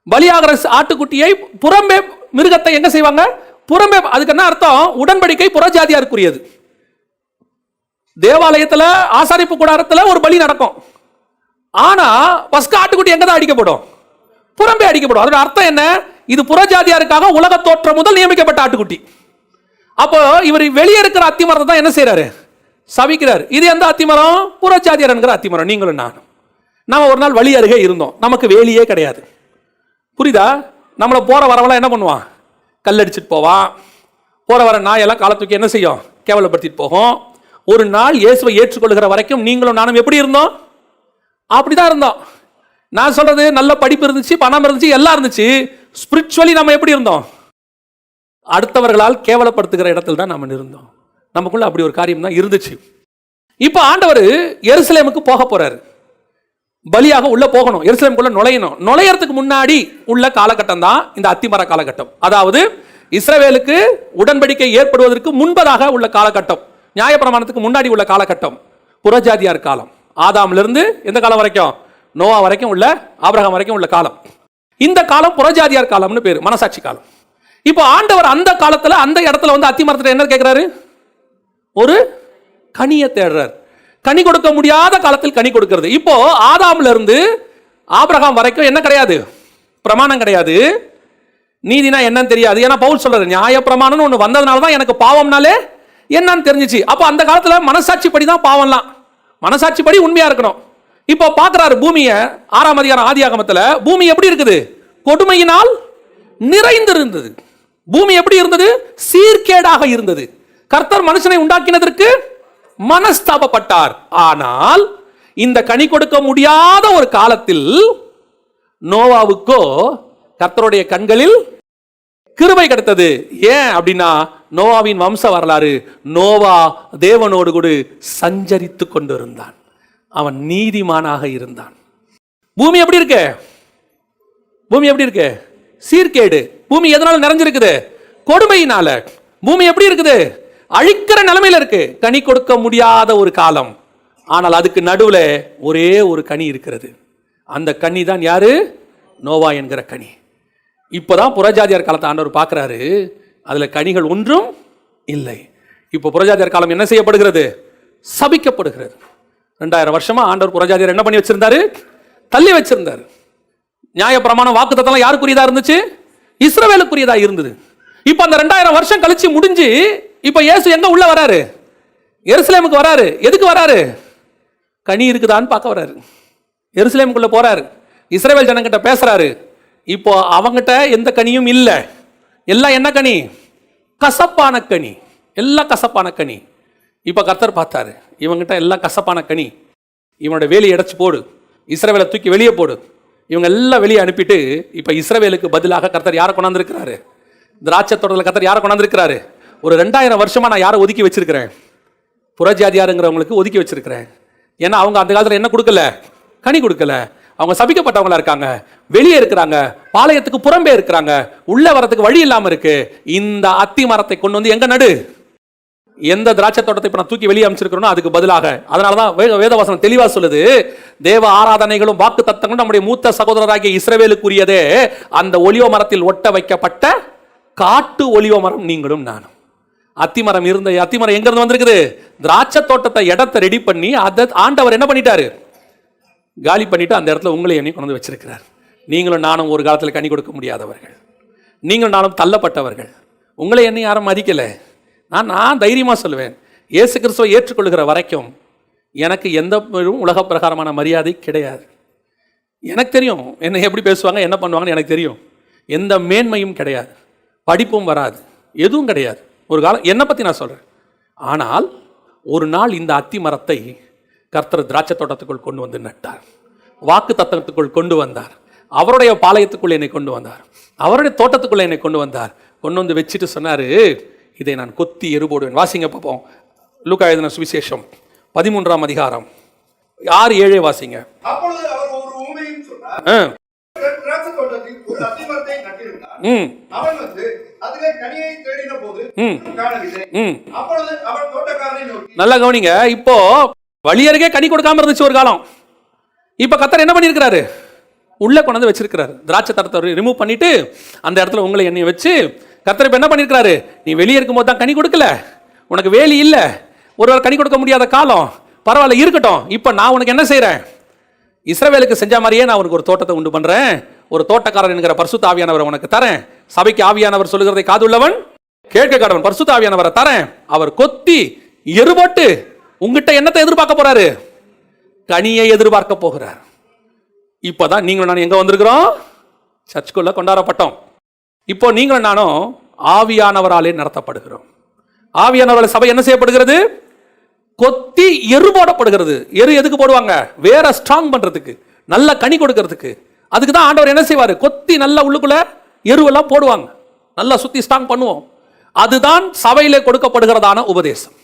பலியாகிற ஆட்டுக்குட்டியை புறம்பே, மிருகத்தை எங்க செய்வாங்க? புறம்பே. அதுக்கு என்ன அர்த்தம்? உடன்படிக்கை புறஜாதியாருக்குரியது. தேவாலயத்துல ஆசாரிப்பு கூடாரத்துல ஒரு பலி நடக்கும். ஆனா பஸ்கா ஆட்டுக்குட்டி எங்க தான் அடிக்கப்படும்? புறம்பே அடிக்கப்படும். அதோட அர்த்தம் என்ன? இது புறஜாதியாருக்காக உலக தோற்றம் முதல் நியமிக்கப்பட்ட ஆட்டுக்குட்டி. அப்போ இவர் வெளியே இருக்கிற அத்திமரத்தை தான் என்ன செய்யறாரு? சபிக்கிறார். இது எந்த அத்திமரம்? புறஜாதியார் என்கிற அத்திமரம். நீங்களும் நானும். நம்ம ஒரு நாள் வழி அருகே இருந்தோம், நமக்கு வேலியே கிடையாது. புரியுதா? நம்மளை போற வரவெல்லாம் என்ன பண்ணுவான்? கல்லடிச்சிட்டு போவான். போற வர நாயெல்லாம் காலத்துக்கு என்ன செய்யும்? கேவலப்படுத்திட்டு போகும். ஒரு நாள் இயேசுவை ஏற்றுக்கொள்கிற வரைக்கும் நீங்களும் நானும் எப்படி இருந்தோம்? அப்படிதான் இருந்தோம். நான் சொல்றது, நல்ல படிப்பு இருந்துச்சு, பணம் இருந்துச்சு, எல்லாம் இருந்துச்சு. ஸ்பிரிச்சுவலி நம்ம எப்படி இருந்தோம்? அடுத்தவர்களால் கேவலப்படுத்துகிற இடத்துல தான் நம்ம இருந்தோம். நமக்குள்ள அப்படி ஒரு காரியம் தான் இருந்துச்சு. இப்ப ஆண்டவர் எருசலேமுக்கு போக போறாரு. பலியாக உள்ள போகணும், எருசலேமுக்குள்ள நுழையணும். நுழையறதுக்கு முன்னாடி உள்ள காலகட்டம் தான் இந்த அத்திமர காலகட்டம். அதாவது இஸ்ரவேலுக்கு உடன்படிக்கை ஏற்படுவதற்கு முன்பதாக உள்ள காலகட்டம், நியாயப்பிரமாணத்துக்கு முன்னாடி உள்ள காலகட்டம் புறஜாதியார் காலம். ஆதாம்ல இருந்து எந்த காலம் வரைக்கும்? நோவா வரைக்கும் உள்ள, ஆபிரகாம் வரைக்கும் உள்ள காலம். இந்த காலம் புறஜாதியார் காலம்னு பேரு, மனசாட்சி காலம். இப்போ ஆண்டவர் அந்த காலத்துல அந்த இடத்துல வந்து அத்திமரத்துல என்ன கேட்கிறாரு? ஒரு கனியை தேடுறார். கனி கொடுக்க முடியாத காலத்தில் கனி கொடுக்கிறது. இப்போ ஆதாம்ல இருந்து ஆபிரகாம் வரைக்கும் என்ன கிடையாது? பிரமாணம் கிடையாது. நீதினா என்னன்னு தெரியாது. ஏன்னா பவுல் சொல்றாரு, நியாய பிரமாணம்னு ஒண்ணு வந்ததுனால தான் எனக்கு பாவம்னாலே என்னன்னு தெரிஞ்சிச்சு. அப்போ அந்த காலத்துல மனசாட்சி படி தான் பாவம்லாம், மனசாட்சி படி உண்மையா இருக்கணும். இப்போ பார்க்கிறாரு பூமியை. 6ஆம் அதிகாரம் ஆதியாகமத்துல பூமி எப்படி இருக்குது? கொடுமையினால் நிறைந்திருந்தது. பூமி எப்படி இருந்தது? சீர்கேடாக இருந்தது. கர்த்தர் மனுஷனை உண்டாக்கினதற்கு மனஸ்தாபப்பட்டார். ஆனால் இந்த கனி கொடுக்க முடியாத ஒரு காலத்தில் நோவாவுக்கோ கர்த்தருடைய கண்களில் கிருபை கிடைத்தது. ஏன் அப்படின்னா, நோவாவின் வம்ச வரலாறு, நோவா தேவனோடு கூட சஞ்சரித்து கொண்டிருந்தான். அவன் நீதிமானாக இருந்தான். பூமி எப்படி இருக்கு? பூமி எப்படி இருக்கு? சீர்கேடு. பூமி எதனால நிறைஞ்சிருக்குது? கொடுமையினால. பூமி எப்படி இருக்குது? அழிக்கிற நிலைமையில இருக்கு. கனி கொடுக்க முடியாத ஒரு காலம். ஆனால் அதுக்கு நடுவுல ஒரே ஒரு கனி இருக்கிறது. அந்த கனி தான் யாரு? நோவா என்கிற கனி. இப்பதான் புறஜாதியார் காலத்தை ஆண்டவர் பார்க்கிறாரு, அதுல கனிகள் ஒன்றும் இல்லை. இப்போ புறஜாதியார் காலம் என்ன செய்யப்படுகிறது? சபிக்கப்படுகிறது. 2000 வருஷமா ஆண்டவர் புறஜாதியார் என்ன பண்ணி வச்சிருந்தாரு? தள்ளி வச்சிருந்தாரு. நியாயப்பிரமாணம் வாக்குத்தத்தம் யாருக்குரியதா இருந்துச்சு? இஸ்ரவேலுக்குரியதா இருந்தது. இப்ப அந்த 2000 வருஷம் கழிச்சு முடிஞ்சு இப்ப இயேசு எங்க உள்ள வராரு? எருசலேமுக்கு வராரு. எதுக்கு வராரு? கனி இருக்குதான்னு பார்க்க வராரு. எருசலேமுக்குள்ள போறாரு, இஸ்ரவேல் ஜனங்கிட்ட பேசுறாரு. இப்போ அவங்கிட்ட எந்த கனியும் இல்லை. எல்லாம் என்ன கனி? கசப்பான கனி. எல்லாம் கசப்பான கனி. இப்ப கர்த்தர் பார்த்தாரு, இவங்கிட்ட எல்லாம் கசப்பான கனி, இவனோட வேலையை அடைச்சு போடு, இஸ்ரவேலை தூக்கி வெளியே போடு. இவங்க எல்லாம் வெளியே அனுப்பிட்டு இப்ப இஸ்ரவேலுக்கு பதிலாக கர்த்தர் யாரை கொண்டாந்துருக்கிறாரு? திராட்சை தோட்டத்தில் கர்த்தர் யாரை கொண்டாந்துருக்கிறாரு? ஒரு 2000 வருஷமா நான் யாரை ஒதுக்கி வச்சிருக்கிறேன்? புறஜாதியாருங்கிறவங்களுக்கு ஒதுக்கி வச்சிருக்கிறேன். ஏன்னா அவங்க அந்த காலத்தில் என்ன கொடுக்கல? கனி கொடுக்கல. அவங்க சபிக்கப்பட்டவங்களா இருக்காங்க, வெளியே இருக்கிறாங்க, பாளையத்துக்கு புறம்பே இருக்கிறாங்க, உள்ள வரதுக்கு வழி இல்லாம இருக்கு. இந்த அத்தி மரத்தை கொண்டு வந்து எங்க நடு? எந்த திராட்சை தோட்டத்தை இப்ப நான் தூக்கி வெளியே அமைச்சிருக்கிறோம் அதுக்கு பதிலாக, அதனாலதான் வேதவசனம் தெளிவா சொல்லுது, தேவ ஆராதனைகளும் வாக்கு தத்தங்களும் நம்முடைய மூத்த சகோதரராகிய இஸ்ரவேலுக்குரியதே, அந்த ஒலிவ மரத்தில் ஒட்ட வைக்கப்பட்ட காட்டு ஒலிவ மரம் நீங்களும் நானும். அத்திமரம் இருந்த அத்திமரம் எங்க இருந்து வந்திருக்குது? திராட்சை தோட்டத்தை இடத்தை ரெடி பண்ணி அதை ஆண்டவர் என்ன பண்ணிட்டாரு? காலி பண்ணிட்டு அந்த இடத்துல உங்களை எண்ணி கொண்டு வந்து வச்சிருக்கிறார். நீங்களும் நானும் ஒரு காலத்தில் கனி கொடுக்க முடியாதவர்கள், நீங்களும் நானும் தள்ளப்பட்டவர்கள். உங்களை என்னை யாரும் மதிக்கல. நான் தைரியமா சொல்லுவேன், இயேசு கிறிஸ்துவை ஏற்றுக்கொள்கிற வரைக்கும் எனக்கு எந்த உலக பிரகாரமான மரியாதை கிடையாது. எனக்கு தெரியும் என்னை எப்படி பேசுவாங்க, என்ன பண்ணுவாங்கன்னு எனக்கு தெரியும். எந்த மேன்மையும் கிடையாது, படிப்பும் வராது, எதுவும் கிடையாது. ஒரு காலம் என்னை பற்றி நான் சொல்கிறேன். ஆனால் ஒரு நாள் இந்த அத்தி மரத்தை கர்த்தர் திராட்சை தோட்டத்துக்குள் கொண்டு வந்து நட்டார், வாக்கு தத்தத்துக்குள் கொண்டு வந்தார், அவருடைய பாளையத்துக்குள் என்னை கொண்டு வந்தார், அவருடைய தோட்டத்துக்குள்ள என்னை கொண்டு வந்தார். கொண்டு வந்து வச்சுட்டு சொன்னார், இதை நான் கொத்தி எருபோடுவேன். வாசிங்க பார்ப்போம். லூக்கா எழுதின சுவிசேஷம் 13ஆம் அதிகாரம் 6-7 வாசிங்க. அப்பொழுது அவர் ஒரு ஊமையும் சொன்னார். திராட்சை தோட்டத்தில் ஒரு அத்திமரத்தை நட்டிருந்தார். அவன் வந்து அதிலே கனியை தேடின போது காணவில்லை. அப்பொழுது அவன் தோட்டக்காரனை நோக்கி, நல்லா கவனிங்க, இப்போ வழியருகே கனி கொடுக்காம இருந்துச்சு ஒரு காலம். இப்ப கர்த்தர் என்ன பண்ணிருக்கிறாரு? உள்ள கொண்டு வந்து வச்சிருக்கிறாரு. திராட்சை தரத்தை ரிமூவ் பண்ணிட்டு அந்த இடத்துல உங்களை எண்ணெய் வச்சு கர்த்தர் இப்ப என்ன பண்ணிருக்கிறாரு? நீ வெளியே இருக்கும் போது தான் கனி கொடுக்கல, உனக்கு வேலி இல்லை, ஒருவர் கனி கொடுக்க முடியாத காலம், பரவாயில்ல இருக்கட்டும். இப்ப நான் உனக்கு என்ன செய்யறேன்? இஸ்ரவேலுக்கு செஞ்ச மாதிரியே நான் உனக்கு ஒரு தோட்டத்தை உண்டு பண்றேன், ஒரு தோட்டக்காரர் என்கிற பரிசுத்த ஆவியானவர் உனக்கு தரேன். சபைக்கு ஆவியானவர் சொல்லுகிறதை காதுள்ளவன் கேட்க கடவன். பரிசுத்த ஆவியானவரை தரேன். அவர் கொத்தி எருபோட்டு உங்ககிட்ட என்னத்தை எதிர்பார்க்க போறாரு? கனியை எதிர்பார்க்க போகிறார். இப்பதான் நீங்களும் நானும் எங்க வந்திருக்கிறோம்? சர்ச்சுக்குள்ள கொண்டாடப்பட்டோம். இப்போ நீங்களும் நானும் ஆவியானவராலே நடத்தப்படுகிறோம். ஆவியானவரால் சபை என்ன செய்யப்படுகிறது? கொத்தி எரு போடப்படுகிறது. எரு எதுக்கு போடுவாங்க? வேற ஸ்ட்ராங் பண்றதுக்கு, நல்ல கனி கொடுக்கிறதுக்கு. அதுக்கு தான் ஆண்டவர் என்ன செய்வாரு? கொத்தி நல்ல உள்ளுக்குள்ள எருவெல்லாம் போடுவாங்க, நல்லா சுத்தி ஸ்ட்ராங் பண்ணுவோம். அதுதான் சபையிலே கொடுக்கப்படுகிறதான உபதேசம்,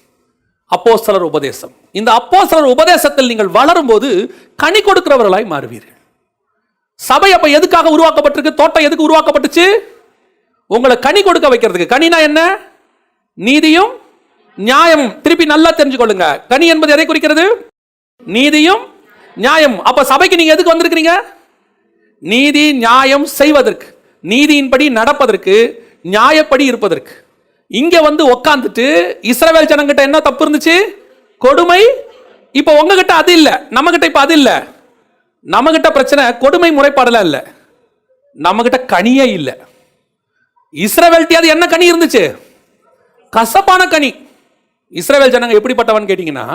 அப்போஸ்தலர் உபதேசம். இந்த அப்போஸ்தலர் உபதேசத்தில் நீங்கள் வளரும் போது கனி கொடுக்கிறவர்களாய் மாறுவீர்கள். சபை அப்ப எதுக்காக உருவாக்கப்பட்டிருக்கு? தோட்டம் எதுக்கு உருவாக்கப்பட்டுச்சு? உங்களை கனி கொடுக்க வைக்கிறதுக்கு. கனினா என்ன? நீதியும் நியாயம். திருப்பி நல்லா தெரிஞ்சுக்கொள்ளுங்க, கனி என்பது எதை குறிக்கிறது? நீதியும் நியாயம். அப்ப சபைக்கு நீங்க எதுக்கு வந்திருக்கிறீங்க? நீதி நியாயம் செய்வதற்கு, நீதியின்படி நடப்பதற்கு, நியாயப்படி இருப்பதற்கு. இங்க வந்து உட்கார்ந்துட்டு இஸ்ரவேல் ஜனங்கிட்ட என்ன தப்பு இருந்துச்சு? கொடுமை. இப்ப உங்ககிட்ட அது இல்ல, நம்ம கிட்ட இப்ப அது இல்ல. நம்ம கிட்ட பிரச்சனை கொடுமை முறைப்பாடுல இல்ல, நம்ம கிட்ட கனியே இல்ல. இஸ்ரவேல்ட்ட அது என்ன கனி இருந்துச்சு? கசப்பான கனி. இஸ்ரவேல் ஜனங்க எப்படிப்பட்டவன் கேட்டீங்கன்னா,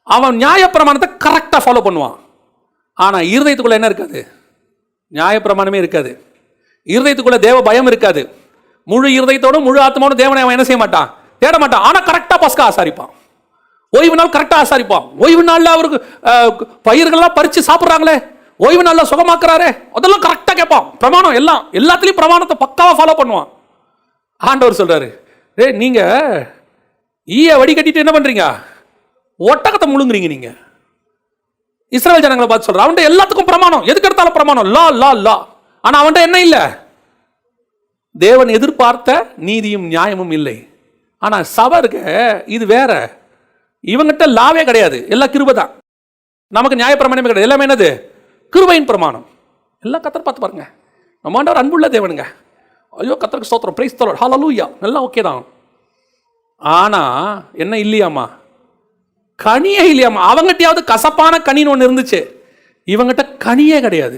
அவன் நியாயப்பிரமாணத்தை கரெக்டா ஃபாலோ பண்ணுவான். ஆனா இருதயத்துக்குள்ள என்ன இருக்காது? நியாயப்பிரமாணமே இருக்காது. இருதயத்துக்குள்ள தேவ பயம் இருக்காது. முழு இருதயத்தோடும் முழு ஆத்மாவோடும் தேவனை அவன் என்ன செய்ய மாட்டான்? தேட மாட்டான். ஆனா கரெக்டா பஸ்கா ஆசாரிப்பான், ஓய்வு நாள் கரெக்டா ஆசாரிப்பான். ஓய்வு நாள்ல அவருக்கு பயிர்கள்லாம் பறிச்சு சாப்பிட்றாங்களே, ஓய்வு நாள்ல சுகமாக்குறாரே, அதெல்லாம் கரெக்டா கேட்பான். பிரமாணம் எல்லாம், எல்லாத்துலயும் பிரமாணத்தை பக்காவா ஃபாலோ பண்ணுவான். ஆண்டவர் சொல்றாரு, நீங்க ஈய வடி கட்டிட்டு என்ன பண்றீங்க? ஒட்டகத்தை முழுங்குறீங்க. நீங்க இஸ்ரவேல் ஜனங்களை பார்த்து சொல்ற, அவன்கிட்ட எல்லாத்துக்கும் பிரமாணம், எதுக்கு எடுத்தாலும் பிரமாணம், லா லா லா. ஆனா அவன்கிட்ட என்ன இல்ல? தேவன் எதிர்பார்த்த நீதியும் நியாயமும் இல்லை. ஆனா சபருக்கு இது வேற. இவங்கிட்ட லாவே கிடையாது, எல்லாம் கிருபை தான். நமக்கு நியாய பிரமாணமே கிடையாது, எல்லாமே என்னது? கிருபையின் பிரமாணம். எல்லாம் கர்த்தர் பார்த்து பாருங்க. நம்ம ஆண்டவர் அன்புள்ள தேவனுங்க. ஐயோ கர்த்தருக்கு ஸ்தோத்திரம், பிரைஸ் தி லார்ட், ஹல்லேலூயா, எல்லாம் ஓகே தான். ஆனா என்ன இல்லையாமா? கனியே இல்லையாமா. அவங்ககிட்டயாவது கசப்பான கனின்னு ஒன்று இருந்துச்சு, இவங்கிட்ட கனியே கிடையாது.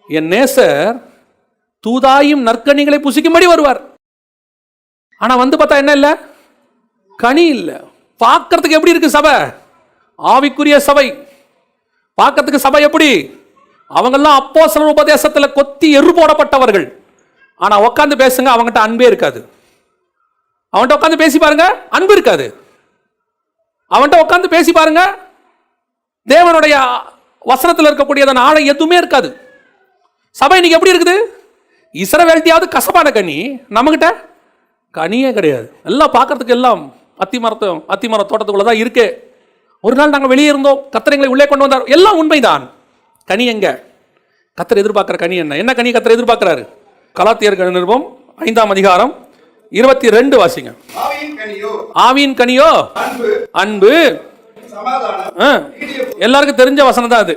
என் நேசர் தூதாயும் நற்கனிகளை புசிக்கும்படி வருவார். ஆனா வந்து பார்த்தா என்ன இல்லை? கனி இல்லை. பார்க்கறதுக்கு எப்படி இருக்கு சபை? ஆவிக்குரிய சபை. பார்க்கறதுக்கு சபை எப்படி? அவங்கெல்லாம் அப்போஸ்தலர் உபதேசத்தில் கொத்தி எரு போடப்பட்டவர்கள். ஆனா உட்காந்து பேசுங்க, அவங்ககிட்ட அன்பே இருக்காது. அவன்கிட்ட உட்காந்து பேசி பாருங்க, அன்பு இருக்காது. அவன்கிட்ட உட்காந்து பேசி பாருங்க, தேவனுடைய வசனத்தில் இருக்கக்கூடியதான ஆழை எதுவுமே இருக்காது. சபை இன்னைக்கு எப்படி இருக்குது? இஸ்ரவேல்ட்டியாவது கசப்பான கனி, நம்மகிட்ட கனியே கிடையாது. எல்லாம் பார்க்கறதுக்கு எல்லாம் அத்திமர தோட்டத்துக்குள்ள தான் இருக்கு. ஒரு நாள் நாங்கள் வெளியே இருந்தோம், கர்த்தர் எங்களை உள்ளே கொண்டு வந்தார். எல்லாம் உண்மைதான். கனி எங்க? கர்த்தர் எதிர்பார்க்கிற கனி என்ன? என்ன கனி கர்த்தர் எதிர்பார்க்கிறாரு? கலாத்தியர் நிருபம் 5ஆம் அதிகாரம் 22 வாசிங்க. ஆவியின் கனியோ ஆவியின் கனியோ அன்பு, அன்பு, சமாதானம், எல்லாருக்கும் தெரிஞ்ச வசனம் தான் அது.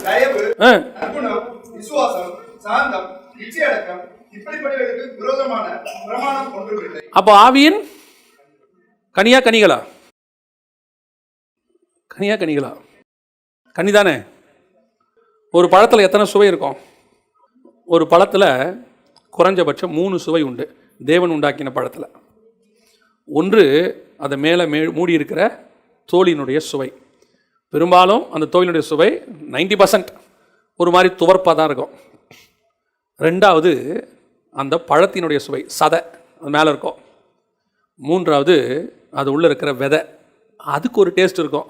தயவு, நற்குணம், விசுவாசம், சாந்தம், இச்சையடக்கம், இப்படிப்பட்டவர்களுக்கு விரோதமான பிரமாணம் ஒன்றுமில்லை. அப்போ ஆவியின் கனியா கனிகளா? கனியா கனிகளா? கனிதானே. ஒரு பழத்தில் எத்தனை சுவை இருக்கும்? ஒரு பழத்தில் குறைஞ்சபட்சம் 3 சுவை உண்டு தேவன் உண்டாக்கின பழத்தில். ஒன்று அதை மேலே மூடி இருக்கிற தோலினுடைய சுவை. பெரும்பாலும் அந்த தோலினுடைய சுவை 90% ஒரு மாதிரி துவர்ப்பாக தான் இருக்கும். ரெண்டாவது அந்த பழத்தினுடைய சுவை, சதை அது மேலே இருக்கும். மூன்றாவது அது உள்ளே இருக்கிற விதை, அதுக்கு ஒரு டேஸ்ட் இருக்கும்.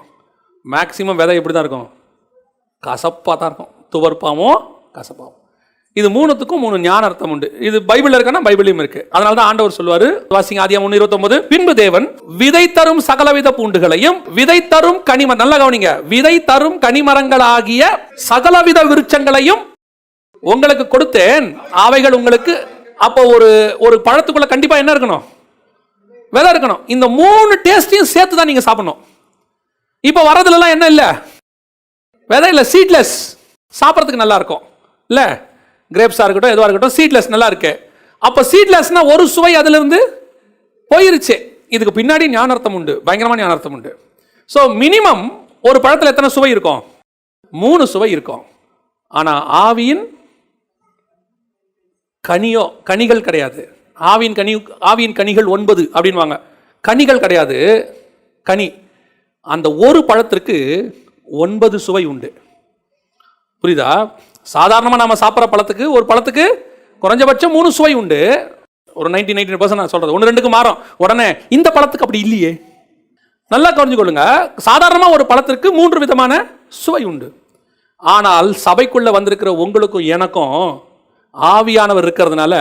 மேக்சிமம் விதை எப்படி தான் இருக்கும்? கசப்பாக தான் இருக்கும், துவர்ப்பாகவும் கசப்பாகவும். இது 3த்துக்கும் 3 ஞான அர்த்தம் உண்டு. இது பைபிளில் இருக்கானா? பைபிளையும் இருக்கு. அதனால தான் ஆண்டவர் சொல்வாரு, வாசிங்க ஆதியாகமம் 1:29, பின்பு தேவன் விதை தரும் சகலவித பூண்டுகளையும் விதை தரும் கனிமரம், நல்லா கவனிங்க, விதை தரும் கனிமரங்களாகிய சகலவித விருட்சங்களையும் உங்களுக்கு கொடுத்தேன், அவைகள் உங்களுக்கு. அப்போ ஒரு பழத்துக்குள்ள கண்டிப்பா என்ன இருக்கணும்? விதை இருக்கணும். இந்த 3 டேஸ்டையும் சேர்த்து தான் நீங்க சாப்பிடணும். இப்போ வரதுலாம் என்ன இல்லை? விதை இல்லை, சீட்லெஸ். சாப்பிட்றதுக்கு நல்லா இருக்கும் இல்ல? கிரேப்ஸாக இருக்கட்டும், எதுவாக இருக்கட்டும், சீட்லெஸ் நல்லா இருக்கு. அப்போ சீட்லெஸ்னா ஒரு சுவை அதுல இருந்து போயிருச்சு. இதுக்கு பின்னாடி ஞானார்த்தம் உண்டு, பயங்கரமான ஞானார்த்தம் உண்டு. ஸோ மினிமம் ஒரு பழத்தில் எத்தனை சுவை இருக்கும்? 3 சுவை இருக்கும். ஆனால் ஆவியின் கனியோ, கனிகள் கிடையாது. ஆவியின் கனிகள் 9 அப்படின்வாங்க, கனிகள் கிடையாது. கனி அந்த ஒரு பழத்திற்கு 9 சுவை உண்டு. புரியுதா? சாதாரணமாக நம்ம சாப்பிட்ற பழத்துக்கு, ஒரு பழத்துக்கு குறைஞ்சபட்சம் 3 சுவை உண்டு. ஒரு 90% நான் சொல்றது 1-2க்கு மாறும். உடனே இந்த பழத்துக்கு அப்படி இல்லையே, நல்லா கவனிச்சுக்கொள்ளுங்க. சாதாரணமாக ஒரு பழத்திற்கு 3 விதமான சுவை உண்டு. ஆனால் சபைக்குள்ள வந்திருக்கிற உங்களுக்கும் எனக்கும் ஆவியானவர் இருக்கிறதுனால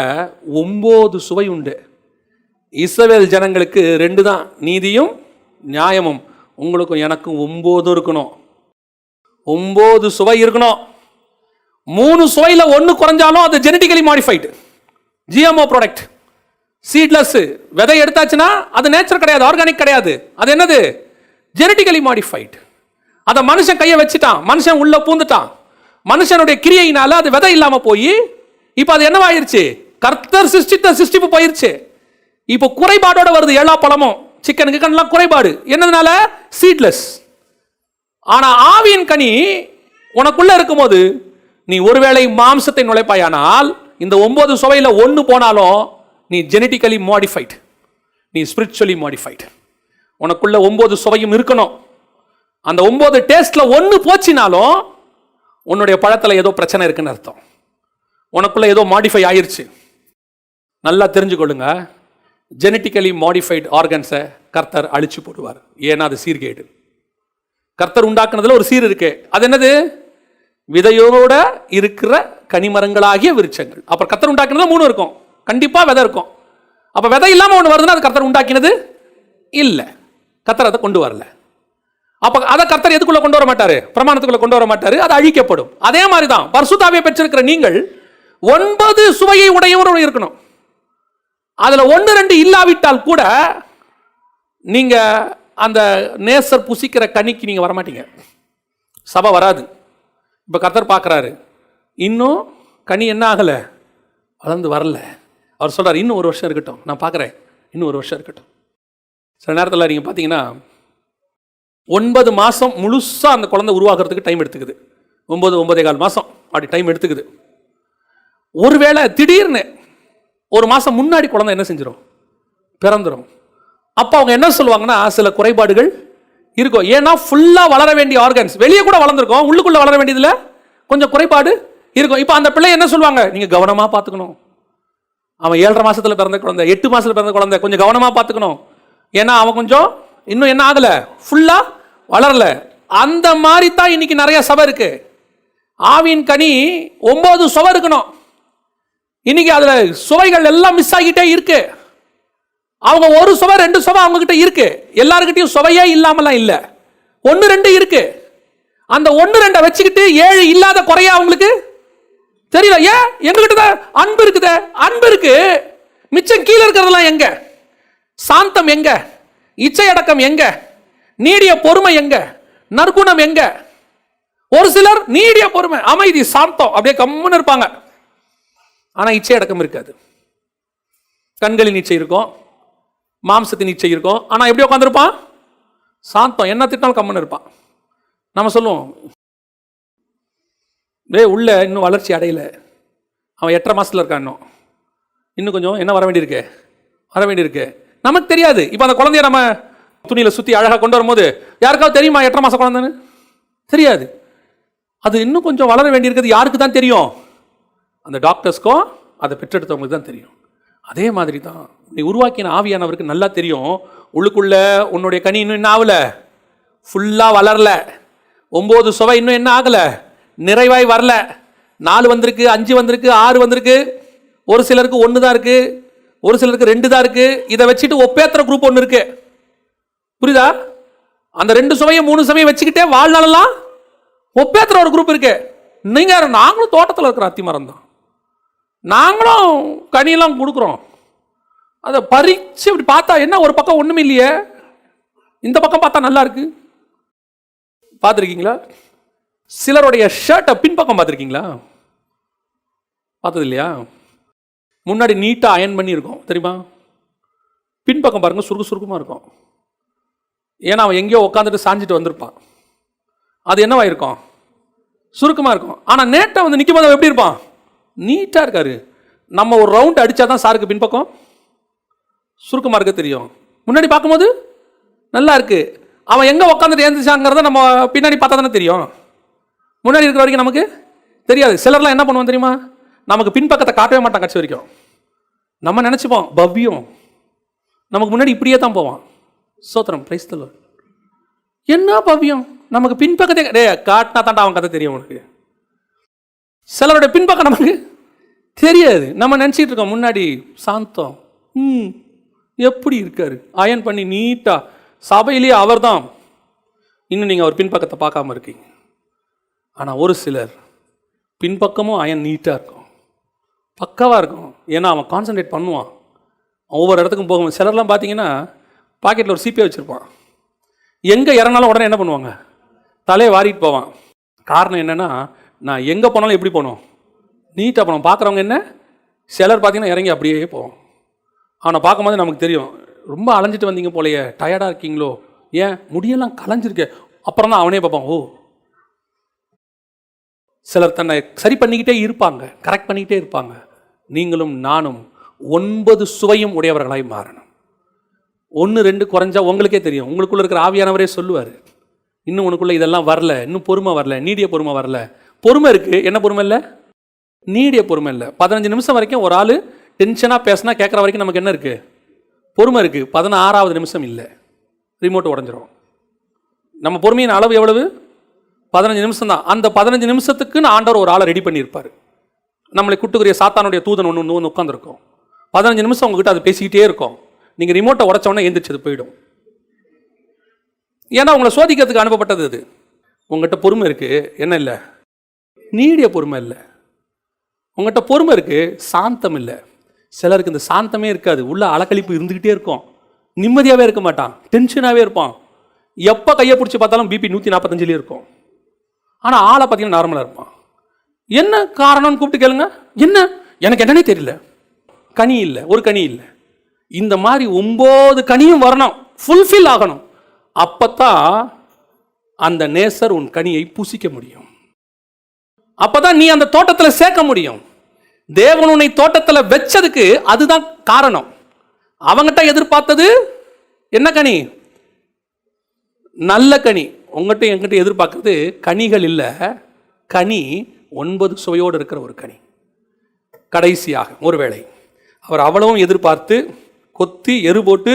9 சுவை உண்டு. இஸ்ரவேல் ஜனங்களுக்கு 2 தான், நீதியும் நியாயமும். உங்களுக்கும் எனக்கும் 9 இருக்கணும். 9 சுவை இருக்கணும். 3 சுவையில் 1 குறைஞ்சாலும் அது genetically modified, GMO product, seedless. விதை எடுத்தாச்சுன்னா அது நேச்சர் கிடையாது, ஆர்கானிக் கிடையாது. அது என்னது? Genetically modified. அதை மனுஷன் கையை வச்சுட்டான், மனுஷன் உள்ள பூந்துட்டான். மனுஷனுடைய கிரியையினால அது விதை இல்லாம போய் இப்போ அது என்னவாயிருச்சு? கர்த்தர் சிருஷ்டிப்பு போயிருச்சு. இப்போ குறைபாடோட வருது. எல்லா பழமும், சிக்கனுக்கு கண்ணெல்லாம் குறைபாடு. என்னதுனால? சீட்லெஸ். ஆனா ஆவியின் கனி உனக்குள்ள இருக்கும்போது நீ ஒருவேளை மாம்சத்தை நுழைப்பாயானால் இந்த 9 சுவையில் 1 போனாலும் நீ ஜெனட்டிக்கலி மாடிஃபைட், நீ ஸ்பிரிச்சுவலி மாடிஃபைட். உனக்குள்ள 9 சுவையும் இருக்கணும். அந்த 9 டேஸ்ட்ல 1 போச்சினாலும் உன்னுடைய பழத்தில் ஏதோ பிரச்சனை இருக்குன்னு அர்த்தம். உனக்குள்ள ஏதோ மாடிஃபை ஆயிருச்சு. நல்லா தெரிஞ்சுக்கொள்ளுங்க, ஜெனட்டிக்கலி மாடிஃபைடு ஆர்கன்ஸை கர்த்தர் அழிச்சு போடுவார். ஏன்னா அது சீர்கேடு. கர்த்தர் உண்டாக்குனதுல ஒரு சீர் இருக்கு. அது என்னது? விதையோட இருக்கிற கனிமரங்களாகிய விருட்சங்கள். அப்புறம் கர்த்தர் உண்டாக்கினது 3 இருக்கும், கண்டிப்பா விதை இருக்கும். அப்ப விதை இல்லாம ஒன்று வருதுன்னா அது கர்த்தர் உண்டாக்கினது இல்லை, கர்த்தர் அதை கொண்டு வரல. அப்ப அதை கர்த்தர் எதுக்குள்ள கொண்டு வர மாட்டாரு? பிரமாணத்துக்குள்ள கொண்டு வர மாட்டாரு, அது அழிக்கப்படும். அதே மாதிரி தான் பரிசுத்த ஆவியை பெற்றிருக்கிற நீங்கள் 9 சுவையை உடையவரும் இருக்கணும். அதுல 1-2 இல்லாவிட்டால் கூட நீங்க அந்த நேசர் புசிக்கிற கனிக்கு நீங்க வரமாட்டீங்க, சபை வராது. இப்ப கர்த்தர் பார்க்கிறாரு, இன்னும் கனி என்ன ஆகல, வளர்ந்து வரல. அவர் சொல்றாரு, இன்னும் 1 வருஷம் இருக்கட்டும், நான் பார்க்குறேன், இன்னும் 1 வருஷம் இருக்கட்டும். சில நேரத்தில் நீங்கள் பார்த்தீங்கன்னா 9 மாதம் முழுசாக அந்த குழந்தை உருவாக்குறதுக்கு டைம் எடுத்துக்குது. 9-9.25 மாதம் அப்படி டைம் எடுத்துக்குது. ஒருவேளை திடீர்னு 1 மாதம் முன்னாடி குழந்தை என்ன செஞ்சிடும்? பிறந்துடும். அப்போ அவங்க என்ன சொல்லுவாங்கன்னா, சில குறைபாடுகள் இருக்கும். ஏன்னா ஃபுல்லாக வளர வேண்டிய ஆர்கன்ஸ் வெளியே கூட வளர்ந்துருக்கும், உள்ளுக்குள்ளே வளர வேண்டியதில் கொஞ்சம் குறைபாடு இருக்கும். இப்போ அந்த பிள்ளை என்ன சொல்லுவாங்க? நீங்கள் கவனமாக பார்த்துக்கணும். அவன் 7.5 மாதத்தில் பிறந்த குழந்தை, 8 மாதத்தில் பிறந்த குழந்தை, கொஞ்சம் கவனமாக பார்த்துக்கணும். ஏன்னா அவன் கொஞ்சம் இன்னும் என்ன ஆகலை, ஃபுல்லாக வளரல. அந்த மாதிரி தான் இன்னைக்கு நிறைய சபை இருக்கு. ஆவியின் கனி 9 சுவை இருக்கணும். இன்னைக்கு அதுல சுவைகள் எல்லாம் மிஸ் ஆகிட்டே இருக்கு. அவங்க 1 சுவை 2 சுவை அவங்க கிட்ட இருக்கு. எல்லாருக்கிட்டையும் சுவையே இல்லாமலாம் இல்லை, 1-2 இருக்கு. அந்த 1-2 வச்சுக்கிட்டு 7 இல்லாத குறையா அவங்களுக்கு தெரியல. ஏன்? எங்ககிட்ட தான் அன்பு இருக்குது, அன்பு இருக்கு, மிச்சம் கீழே இருக்கிறதெல்லாம் எங்க? சாந்தம் எங்க? இச்சை அடக்கம் எங்க? நீடிய பொறுமை எங்க? நற்குணம் எங்க? ஒரு சிலர் நீடிய பொறுமை, அமைதி, சாந்தம், அப்படியே கம்முன்னு இருப்பாங்க. ஆனா இச்சை அடக்கம் இருக்காது. கண்களின் இச்சை இருக்கும், மாம்சத்தின் இச்சை இருக்கும். ஆனா எப்படி உட்காந்துருப்பான்? சாந்தம், என்ன திட்டாலும் கம்முன்னு இருப்பான். நம்ம சொல்லுவோம், உள்ள இன்னும் வளர்ச்சி அடையல, அவன் 8.5 மாசத்துல இருக்கான், இன்னும் கொஞ்சம் என்ன வர வேண்டியிருக்கு. நமக்கு தெரியாது. இப்போ அந்த குழந்தைய நம்ம துணியில சுத்தி அழகா கொண்டு வரும்போது யாருக்காவது தெரியுமா 8.5 மாசம் குழந்தைன்னு? தெரியாது. அது இன்னும் கொஞ்சம் வளர வேண்டியிருக்கிறது யாருக்கு தான் தெரியும்? அந்த டாக்டர்ஸ்க்கும் அதை பெற்றெடுத்தவங்களுக்கு தான் தெரியும். அதே மாதிரி தான் நீ உருவாக்கின ஆவியானவருக்கு நல்லா தெரியும், உள்ளுக்குள்ள உன்னுடைய கனி இன்னும் என்ன ஆகல, ஃபுல்லா வளரல, 9 சுவை இன்னும் என்ன ஆகல, நிறைவாய் வரல. 4 வந்திருக்கு, 5 வந்திருக்கு, 6 வந்திருக்கு. ஒரு சிலருக்கு 1 தான் இருக்கு, ஒரு சிலருக்கு 2 தான் இருக்கு. இதை வச்சுட்டு ஒப்பேத்திர குரூப் ஒன்று இருக்கு. புரியுதா? அந்த 2 சுவையும் 3 சுவையும் வச்சுக்கிட்டே வாழ்நாளெல்லாம் ஒப்பேத்திர ஒரு குரூப் இருக்கு. நாங்களும் தோட்டத்தில் இருக்கிற அத்தி மரம் தான், நாங்களும் கனியெல்லாம் கொடுக்குறோம். அதை பறிச்சு இப்படி பார்த்தா என்ன, ஒரு பக்கம் ஒண்ணுமே இல்லையே, இந்த பக்கம் பார்த்தா நல்லா இருக்கு. பார்த்துருக்கீங்களா? சிலருடைய ஷர்ட்டை பின்பக்கம் பார்த்துருக்கீங்களா? பார்த்தது இல்லையா? முன்னாடி நீட்டாக அயன் பண்ணி இருக்கும் தெரியுமா, பின்பக்கம் பாருங்க சுருக்கமாக இருக்கும். ஏன்னா அவன் எங்கேயோ உட்காந்துட்டு சாஞ்சிட்டு வந்திருப்பான், அது என்னவா இருக்கும், சுருக்கமாக இருக்கும். ஆனால் நேட்டை வந்து நிற்கும் போது எப்படி இருப்பான், நீட்டாக இருக்காரு. நம்ம ஒரு ரவுண்ட் அடித்தா தான் சாருக்கு பின்பக்கம் சுருக்கமாக இருக்க தெரியும், முன்னாடி பார்க்கும்போது நல்லா இருக்கு. அவன் எங்கே உட்காந்துட்டு ஏந்திச்சாங்கிறத நம்ம பின்னாடி பார்த்தா தானே தெரியும், முன்னாடி இருக்கிற வரைக்கும் நமக்கு தெரியாது. சிலர்லாம் என்ன பண்ணுவோம் தெரியுமா, நமக்கு பின்பக்கத்தை காட்டவே மாட்டான் கட்சி வரைக்கும். நம்ம நினச்சிப்போம் பவ்யம், நமக்கு முன்னாடி இப்படியே தான் போவான். சோத்திரம், பிரைஸ் தி லார்ட். என்ன பவ்யம், நமக்கு பின்பக்கத்தை காட்டினா தாண்டா அவன் கதை தெரியும் உனக்கு. சிலருடைய பின்பக்கம் நமக்கு தெரியாது, நம்ம நினச்சிட்டு இருக்கோம் முன்னாடி சாந்தம், எப்படி இருக்காரு, அயன் பண்ணி நீட்டா, சபையிலேயே அவர் தான். இன்னும் நீங்கள் அவர் பின்பக்கத்தை பார்க்காம இருக்கீங்க. ஆனால் ஒரு சிலர் பின்பக்கமும் அயன் நீட்டாக இருக்கும், பக்காவாக இருக்கும். ஏன்னா அவன் கான்சன்ட்ரேட் பண்ணுவான், ஒவ்வொரு இடத்துக்கும் போகும்போது. சிலர்லாம் பார்த்தீங்கன்னா பாக்கெட்டில் ஒரு சிபிஐ வச்சுருப்பான், எங்கே இறங்கினாலும் உடனே என்ன பண்ணுவாங்க, தலையை வாரிட்டு போவான். காரணம் என்னென்னா, நான் எங்கே போனாலும் எப்படி போகணும், நீட்டாக போனோம். பார்க்குறவங்க என்ன, சிலர் பார்த்தீங்கன்னா இறங்கி அப்படியே போவோம். அவனை பார்க்கும்போது நமக்கு தெரியும், ரொம்ப அலைஞ்சிட்டு வந்தீங்க போலையே, டயர்டாக இருக்கீங்களோ, ஏன் முடியெல்லாம் கலைஞ்சிருக்கே. அப்புறம் தான் அவனே பார்ப்பான், ஓ. சிலர் தன்னை சரி பண்ணிக்கிட்டே இருப்பாங்க, கரெக்ட் பண்ணிக்கிட்டே இருப்பாங்க. நீங்களும் நானும் 9 சுவையும் உடையவர்களாய் மாறணும். 1 2 குறைஞ்சா உங்களுக்கே தெரியும், உங்களுக்குள்ள இருக்கிற ஆவியானவரே சொல்லுவார், இன்னும் உனக்குள்ள இதெல்லாம் வரல, இன்னும் பொறுமை வரல, நீடிய பொறுமை வரல. பொறுமை இருக்கு, என்ன பொறுமை இல்லை, நீடிய பொறுமை இல்லை. 15 நிமிஷம் வரைக்கும் ஒரு ஆள் டென்ஷனாக பேசினா கேட்குற வரைக்கும் நமக்கு என்ன இருக்குது, பொறுமை இருக்குது. 16வது நிமிஷம் இல்லை, ரிமோட் உடஞ்சிரும். நம்ம பொறுமையின் அளவு எவ்வளவு, 15 நிமிஷம் தான். அந்த 15 நிமிஷத்துக்குன்னு ஆண்டவர் ஒரு ஆளை ரெடி பண்ணியிருப்பார். நம்மளை கூட்டுக்குரிய சாத்தானுடைய தூதன் ஒன்று உட்காந்துருக்கும், 15 நிமிஷம் உங்ககிட்ட அது பேசிக்கிட்டே இருக்கும். நீங்கள் ரிமோட்டை உடச்சோடனே எந்திரிச்சது போயிடும். ஏன்னா உங்களை சோதிக்கிறதுக்கு அனுப்பப்பட்டது அது. உங்கள்கிட்ட பொறுமை இருக்குது, என்ன இல்லை, நீடிய பொறுமை இல்லை. உங்கள்கிட்ட பொறுமை இருக்குது, சாந்தம் இல்லை. சிலருக்கு இந்த சாந்தமே இருக்காது, உள்ள அலக்கழிப்பு இருந்துக்கிட்டே இருக்கும், நிம்மதியாகவே இருக்க மாட்டான், டென்ஷனாகவே இருப்பான். எப்போ கையை பிடிச்சி பார்த்தாலும் பிபி 145 இருக்கும். ஆனால் ஆளை பார்த்தீங்கன்னா நார்மலாக இருப்பான். என்ன காரணம்னு கூப்பிட்டு கேளுங்க, என்ன எனக்கு என்னன்னே தெரியல, கனி இல்லை, ஒரு கனி இல்லை. இந்த மாதிரி 9 கனியும் வரணும், ஃபுல்ஃபில் ஆகணும். அப்பத்தான் அந்த நேசர் உன் கனியை புசிக்க முடியும், அப்பதான் நீ அந்த தோட்டத்தில் சேர்க்க முடியும். தேவன் உன்னை தோட்டத்தில் வச்சதுக்கு அதுதான் காரணம். அவங்கிட்ட எதிர்பார்த்தது என்ன கனி, நல்ல கனி. உங்கள்கிட்ட எங்கிட்ட எதிர்பார்க்கறது கனிகள் இல்லை, கனி 9 சுவையோடு இருக்கிற ஒரு கனி. கடைசியாக ஒருவேளை அவர் அவ்வளவும் எதிர்பார்த்து கொத்தி எரு போட்டு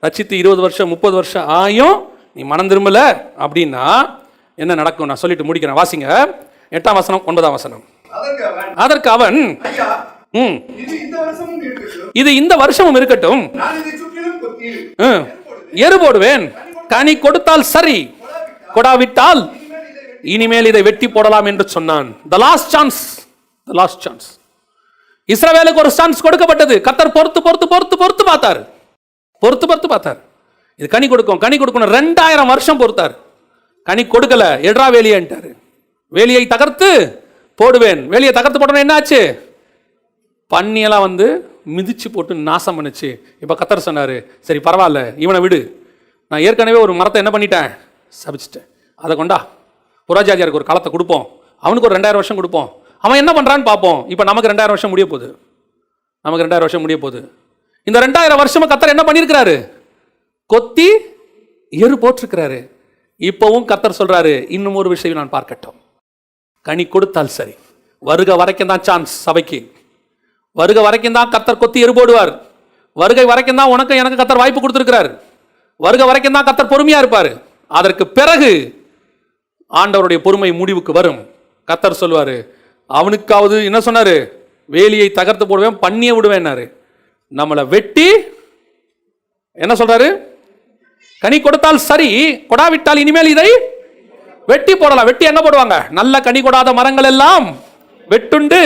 ரட்சித்து 20 வருஷம் 30 வருஷம் ஆயும் நீ மனம் திரும்பல அப்படின்னா என்ன நடக்கும், நான் சொல்லிட்டு முடிக்கிறேன். வாசிங்க 8ஆம் வசனம் 9ஆம் வசனம். அதற்கு அவன், இது இந்த வருஷமும் இருக்கட்டும், எரு போடுவேன், கனி கொடுத்தால் சரி, கொடாவிட்டால் இனிமேல் இதை வெட்டி போடலாம் என்று சொன்னான். The last chance, the last chance. இஸ்ரவேலுக்கு ஒரு சான்ஸ் கொடுக்கப்பட்டது. கர்த்தர் பொறுத்து பார்த்தார். பொறுத்து பார்த்தார். இது கனி கொடுக்கும் 2000 வருஷம் பொறுத்தார். கனி கொடுக்கல, எட்ரா வேலியன்ட்டாரு. வேலியை தகர்த்து போடுவேன். வேலியை தகர்த்து போட்டோன்னு என்ன ஆச்சு? பன்னியெல்லாம் வந்து மிதிச்சு போட்டு நாசம் பண்ணுச்சு. இப்போ கர்த்தர் சொன்னார், சரி பரவாயில்ல, இவனை விடு, நான் ஏற்கனவே ஒரு மரத்தை என்ன பண்ணிட்டேன், சபிச்சிட்டேன், அதை கொண்டா புராஜாதியாருக்கு ஒரு காலத்தை கொடுப்போம், அவனுக்கு ஒரு 2000 வருஷம் கொடுப்போம், அவன் என்ன பண்ணுறான்னு பார்ப்போம். இப்போ நமக்கு 2000 வருஷம் முடிய போகுது. இந்த 2000 வருஷமா கர்த்தர் என்ன பண்ணியிருக்கிறாரு? கொத்தி எரு போட்டிருக்கிறாரு. இப்போவும் கர்த்தர் சொல்றாரு, இன்னும் ஒரு விஷயம் நான் பார்க்கட்டும். கனி கொடுத்தால் சரி, வருகை வரைக்கும் தான் சான்ஸ் சபைக்கு. வருகை வரைக்கும் தான் கர்த்தர் கொத்தி எரு போடுவார். வருகை வரைக்கும் தான் உனக்கு எனக்கு கர்த்தர் வாய்ப்பு கொடுத்திருக்கிறார். வருகை வரைக்கும் தான் கர்த்தர் பொறுமையா இருப்பார். அதற்கு பிறகு ஆண்டவருடைய பொறுமை முடிவுக்கு வரும். கர்த்தர் சொல்வாரு, அவனுக்காவது என்ன சொன்னாரு? வேலியை தகர்த்து போடுவேன், பண்ணிய விடுவேன்னாரு. நம்மளை வெட்டி என்ன சொல்றாரு? கனி கொடுத்தால் சரி, கொடாவிட்டால் இனிமேல் இதை வெட்டி போடலாம். வெட்டி எங்க போடுவாங்க? நல்ல கனி கொடாத மரங்கள் எல்லாம் வெட்டுண்டு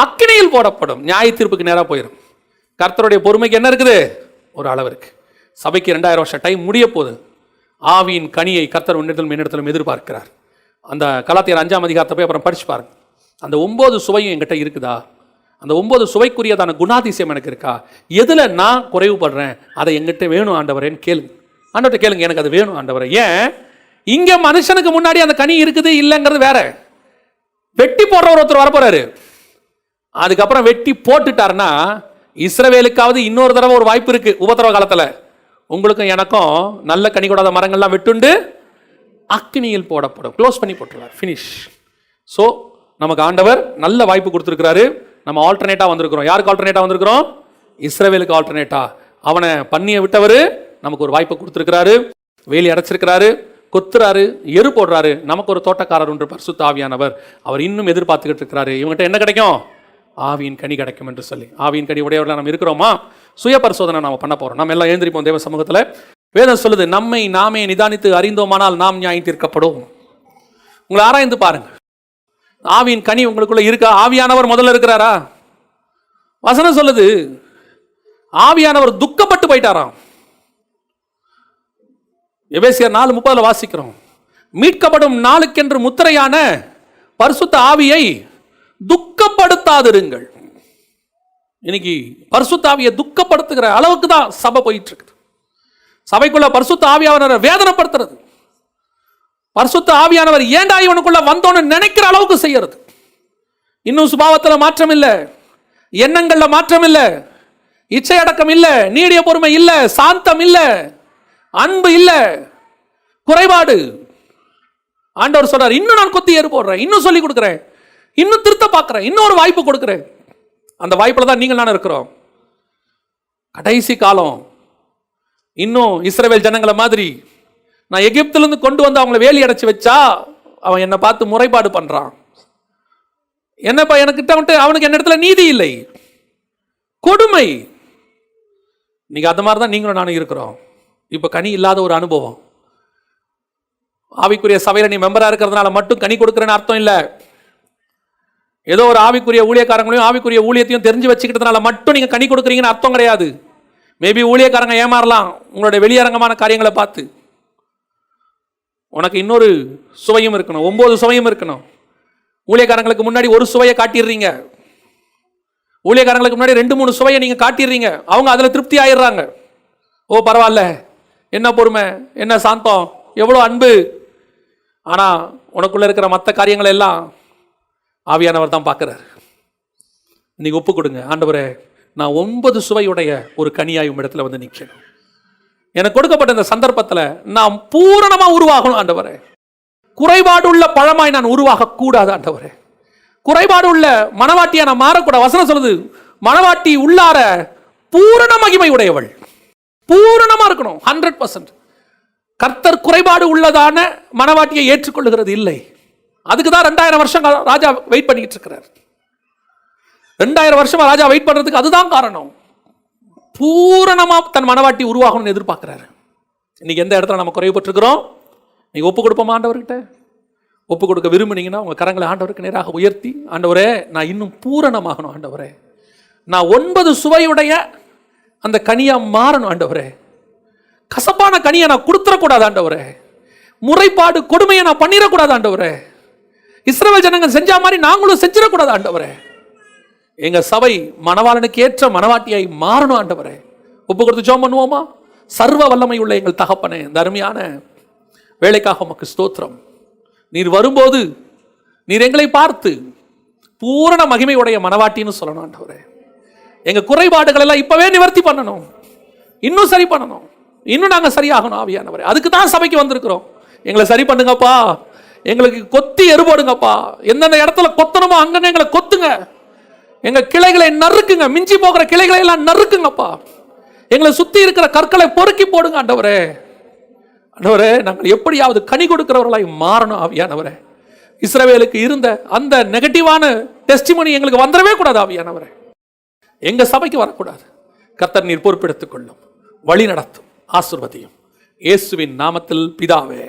அக்கினியில் போடப்படும். நியாய தீர்ப்புக்கு நேரா போயிடும். கர்த்தருடைய பொறுமைக்கு என்ன இருக்குது? ஒரு அளவு இருக்கு. சபைக்கு 2000 வருஷம் டைம் முடிய போகுது. ஆவியின் கனியை கர்த்தர் என்னிடத்திலும் எதிர்பார்க்கிறார். அந்த கலாத்தியர் 5ஆம் அதிகாரத்தை போய் அப்புறம் படிச்சு பாருங்க. அந்த 9 சுவையும் என்கிட்ட இருக்குதா? அந்த 9 சுவைக்குரியதான குணாதிசயம் எனக்கு இருக்கா? எதுல நான் குறைவுபடுறேன், அதை எங்கிட்ட வேணும் ஆண்டவரேன்னு கேளுங்க. ஆண்டவர்கிட்ட கேளுங்க, எனக்கு அது வேணும் ஆண்டவரே. ஏன் இங்க மனுஷனுக்கு முன்னாடி அந்த கனி இருக்குது இல்லைங்கிறது வேற. வெட்டி போடுற ஒருத்தர் வரப்போறாரு. அதுக்கப்புறம் வெட்டி போட்டுட்டாருன்னா இஸ்ரவேலுக்காவது இன்னொரு தடவை ஒரு வாய்ப்பு இருக்கு. உபத்திரவ காலத்துல உங்களுக்கும் எனக்கும் நல்ல கனி கொடாத மரங்கள்லாம் வெட்டுண்டு அக்கினியில் போடப்படும். க்ளோஸ் பண்ணி போட்டுருவார். ஃபினிஷ். ஸோ நமக்கு ஆண்டவர் நல்ல வாய்ப்பு கொடுத்துருக்கிறாரு. நம்ம ஆல்டர்னேட்டா வந்திருக்கிறோம். யாருக்கு ஆல்டர்னேட்டா வந்திருக்கிறோம்? இஸ்ரவேலுக்கு ஆல்டர்னேட்டா. அவனை பண்ணிய விட்டவர் நமக்கு ஒரு வாய்ப்பு கொடுத்துருக்கிறாரு. வேலி அடைச்சிருக்கிறாரு, கொத்துறாரு, எரு போடுறாரு. நமக்கு ஒரு தோட்டக்காரர் ஒன்று பரிசுத்த ஆவியானவர். அவர் இன்னும் எதிர்பார்த்துக்கிட்டு இருக்கிறாரு. இவங்ககிட்ட என்ன கிடைக்கும்? ஆவியின் கனி கிடைக்கும் என்று சொல்லி. ஆவியின் கனி உடையவர்களாக நம்ம இருக்கிறோமா? சுய பரிசோதனை நாம பண்ண போறோம். நம்ம எல்லாம் எழுந்திருப்போம் தேவ சமூகத்தில். வேதம் சொல்லுது, நம்மை நாமே நிதானித்து அறிந்தோமானால் நாம் நியாயம் தீர்க்கப்படும். உங்களை ஆராய்ந்து பாருங்க. ஆவியின் கனி உங்களுக்குள்ள இருக்கா? ஆவியானவர் முதல்ல இருக்கிறாரா? வசனம் சொல்லுது, ஆவியானவர் துக்கப்பட்டு போயிட்டாராம். எபேசியர் 4:30 வாசிக்கிறோம். மீட்கப்படும் நாளுக்கென்று முத்திரையான பரிசுத்த ஆவியை துக்கப்படுத்தாதிருங்கள். இன்னைக்கு பரிசுத்த ஆவியை துக்கப்படுத்துகிற அளவுக்கு தான் சபை போயிட்டு இருக்குது. சபைக்குள்ள பரிசுத்த ஆவியானவரை வேதனைப்படுத்துறது, பரிசுத்த ஆவியானவர் ஏண்டா இவனுக்குள்ள வந்தோன்னு நினைக்கிற அளவுக்கு செய்யறது. இன்னும் சுபாவத்துல மாற்றம் இல்லை, எண்ணங்கள்ல மாற்றம் இல்லை, இச்சை அடக்கம் இல்லை, நீடிய பொறுமை இல்லை, சாந்தம் இல்லை, அன்பு இல்லை, குறைபாடு. ஆண்டவர் சொல்றார், இன்னும் நான் கொத்தி ஏறு போடுறேன், இன்னும் சொல்லி கொடுக்குறேன், இன்னும் திருத்த பார்க்கிறேன், இன்னொரு வாய்ப்பு கொடுக்குறேன். அந்த வாய்ப்புல தான் நீங்கள் நான் இருக்கிறோம். கடைசி காலம். இன்னும் இஸ்ரவேல் ஜனங்களை மாதிரி நான் எகிப்திலிருந்து கொண்டு வந்து அவங்கள வேலி அடைச்சு வச்சா அவன் என்னை பார்த்து முறைப்பாடு பண்றான். என்னப்பா எனக்கு அவனுக்கு என்ன இடத்துல நீதி இல்லை, கொடுமை. நீங்க அந்த மாதிரி தான் நீங்களும் நானும் இருக்கிறோம். இப்ப கனி இல்லாத ஒரு அனுபவம். ஆவிக்குரிய சபையில நீ மெம்பரா இருக்கிறதுனால மட்டும் கனி கொடுக்கிறேன்னு அர்த்தம் இல்லை. ஏதோ ஒரு ஆவிக்குரிய ஊழியக்காரங்களையும் ஆவிக்குரிய ஊழியத்தையும் தெரிஞ்சு வச்சுக்கிட்டதுனால மட்டும் நீங்க கனி கொடுக்குறீங்கன்னு அர்த்தம் கிடையாது. மேபி ஊழியக்காரங்க ஏமாறலாம் உங்களுடைய வெளியரங்கமான காரியங்களை பார்த்து. உனக்கு இன்னொரு சுவையும் இருக்கணும், 9 சுவையும் இருக்கணும். ஊழியக்காரங்களுக்கு முன்னாடி ஒரு சுவையை காட்டிடுறீங்க, ஊழியக்காரங்களுக்கு முன்னாடி 2-3 சுவையை நீங்க காட்டிடுறீங்க. அவங்க அதுல திருப்தி ஆயிடுறாங்க. ஓ பரவாயில்ல, என்ன பொறுமை, என்ன சாந்தம், எவ்வளவு அன்பு. ஆனா உனக்குள்ள இருக்கிற மற்ற காரியங்கள் எல்லாம் ஆவியானவர் தான் பார்க்கிறார். நீங்க ஒப்பு கொடுங்க, ஆண்டவரே நான் 9 சுவையுடைய ஒரு கனியாய் இடத்துல வந்து நிற்கணும். எனக்கு கொடுக்கப்பட்ட இந்த சந்தர்ப்பத்தில் நான் பூரணமா உருவாகணும் ஆண்டவரே. குறைபாடு உள்ள பழமாய் நான் உருவாக கூடாது ஆண்டவரே. குறைபாடு உள்ள மனவாட்டியா நான் மாறக்கூடாது. வசனம் சொல்லுது, மனவாட்டி உள்ளார பூரண மகிமை உடையவள். பூரணமா இருக்கணும், 100%. கர்த்தர் குறைபாடு உள்ளதான மனவாட்டியை ஏற்றுக்கொள்ளுகிறது இல்லை. அதுக்கு தான் 2000 வருஷம் ராஜா வெயிட் பண்ணிட்டு இருக்கிறார். 2000 வருஷமா ராஜா வெயிட் பண்றதுக்கு அதுதான் காரணம். பூரணமா தன் மனவாட்டி உருவாகணும்னு எதிர்பார்க்கிறாரு. இன்னைக்கு எந்த இடத்துல நம்ம குறைவுபட்டிருக்கிறோம்? நீங்க ஒப்பு கொடுப்போமா ஆண்டவர்கிட்ட? ஒப்பு கொடுக்க விரும்புனீங்கன்னா உங்க கரங்களை ஆண்டவருக்கு நேராக உயர்த்தி, ஆண்டவரே நான் இன்னும் பூரணமாகணும் ஆண்டவரே. நான் 9 சுவையுடைய அந்த கனியா மாறணும் ஆண்டவரே. கசப்பான கனியை நான் கொடுத்துடக்கூடாது ஆண்டவரே. முறைப்பாடு கொடுமையை நான் பண்ணிடக்கூடாது ஆண்டவரே. இஸ்ரவேல் ஜனங்க செஞ்ச மாதிரி நாங்களும் செஞ்சிடக்கூடாது ஆண்டவரே. எங்க சபை மணவாளனுக்கு ஏற்ற மணவாட்டியாய் மாறணும் ஆண்டவரே. ஒப்பு கொடுத்து ஜெபம் பண்ணுவோமா? சர்வ வல்லமை உள்ள எங்கள் தகப்பனே, இந்த அருமையான வேலைக்காக உமக்கு ஸ்தோத்திரம். நீர் வரும்போது நீர் எங்களை பார்த்து பூரண மகிமையுடைய மணவாட்டின்னு சொல்லணும் ஆண்டவரே. எங்க குறைபாடுகள் எல்லாம் இப்பவே நிவர்த்தி பண்ணணும், இன்னும் சரி பண்ணணும், இன்னும் நாங்க சரியாகணும் ஆவியானவரே. அதுக்கு தான் சபைக்கு வந்திருக்கிறோம். எங்களை சரி பண்ணுங்கப்பா, எங்களுக்கு கொத்தி எருபோடுங்கப்பா. எந்தெந்த இடத்துல கொத்தணுமோ அங்கங்க எங்களை கொத்துங்க. எங்க கிளைகளை நறுக்குங்க, மிஞ்சி போகிற கிளைகளை எல்லாம் நறுக்குங்கப்பா. எங்களை சுத்தி இருக்கிற கற்களை பொறுக்கி போடுங்க ஆண்டவரே. ஆண்டவரே, நாங்கள் எப்படியாவது கனி கொடுக்கிறவர்களாய் மாறணும் ஆவியானவரே. இஸ்ரவேலுக்கு இருந்த அந்த நெகட்டிவான டெஸ்டிமனி எங்களுக்கு வந்துடவே கூடாது ஆவியானவரே. எங்க சபைக்கு வரக்கூடாது. கர்த்தர் நீர் பொறுப்பெடுத்துக் கொள்ளும், வழி நடத்தும், ஆசீர்வதியும். இயேசுவின் நாமத்தில் பிதாவே.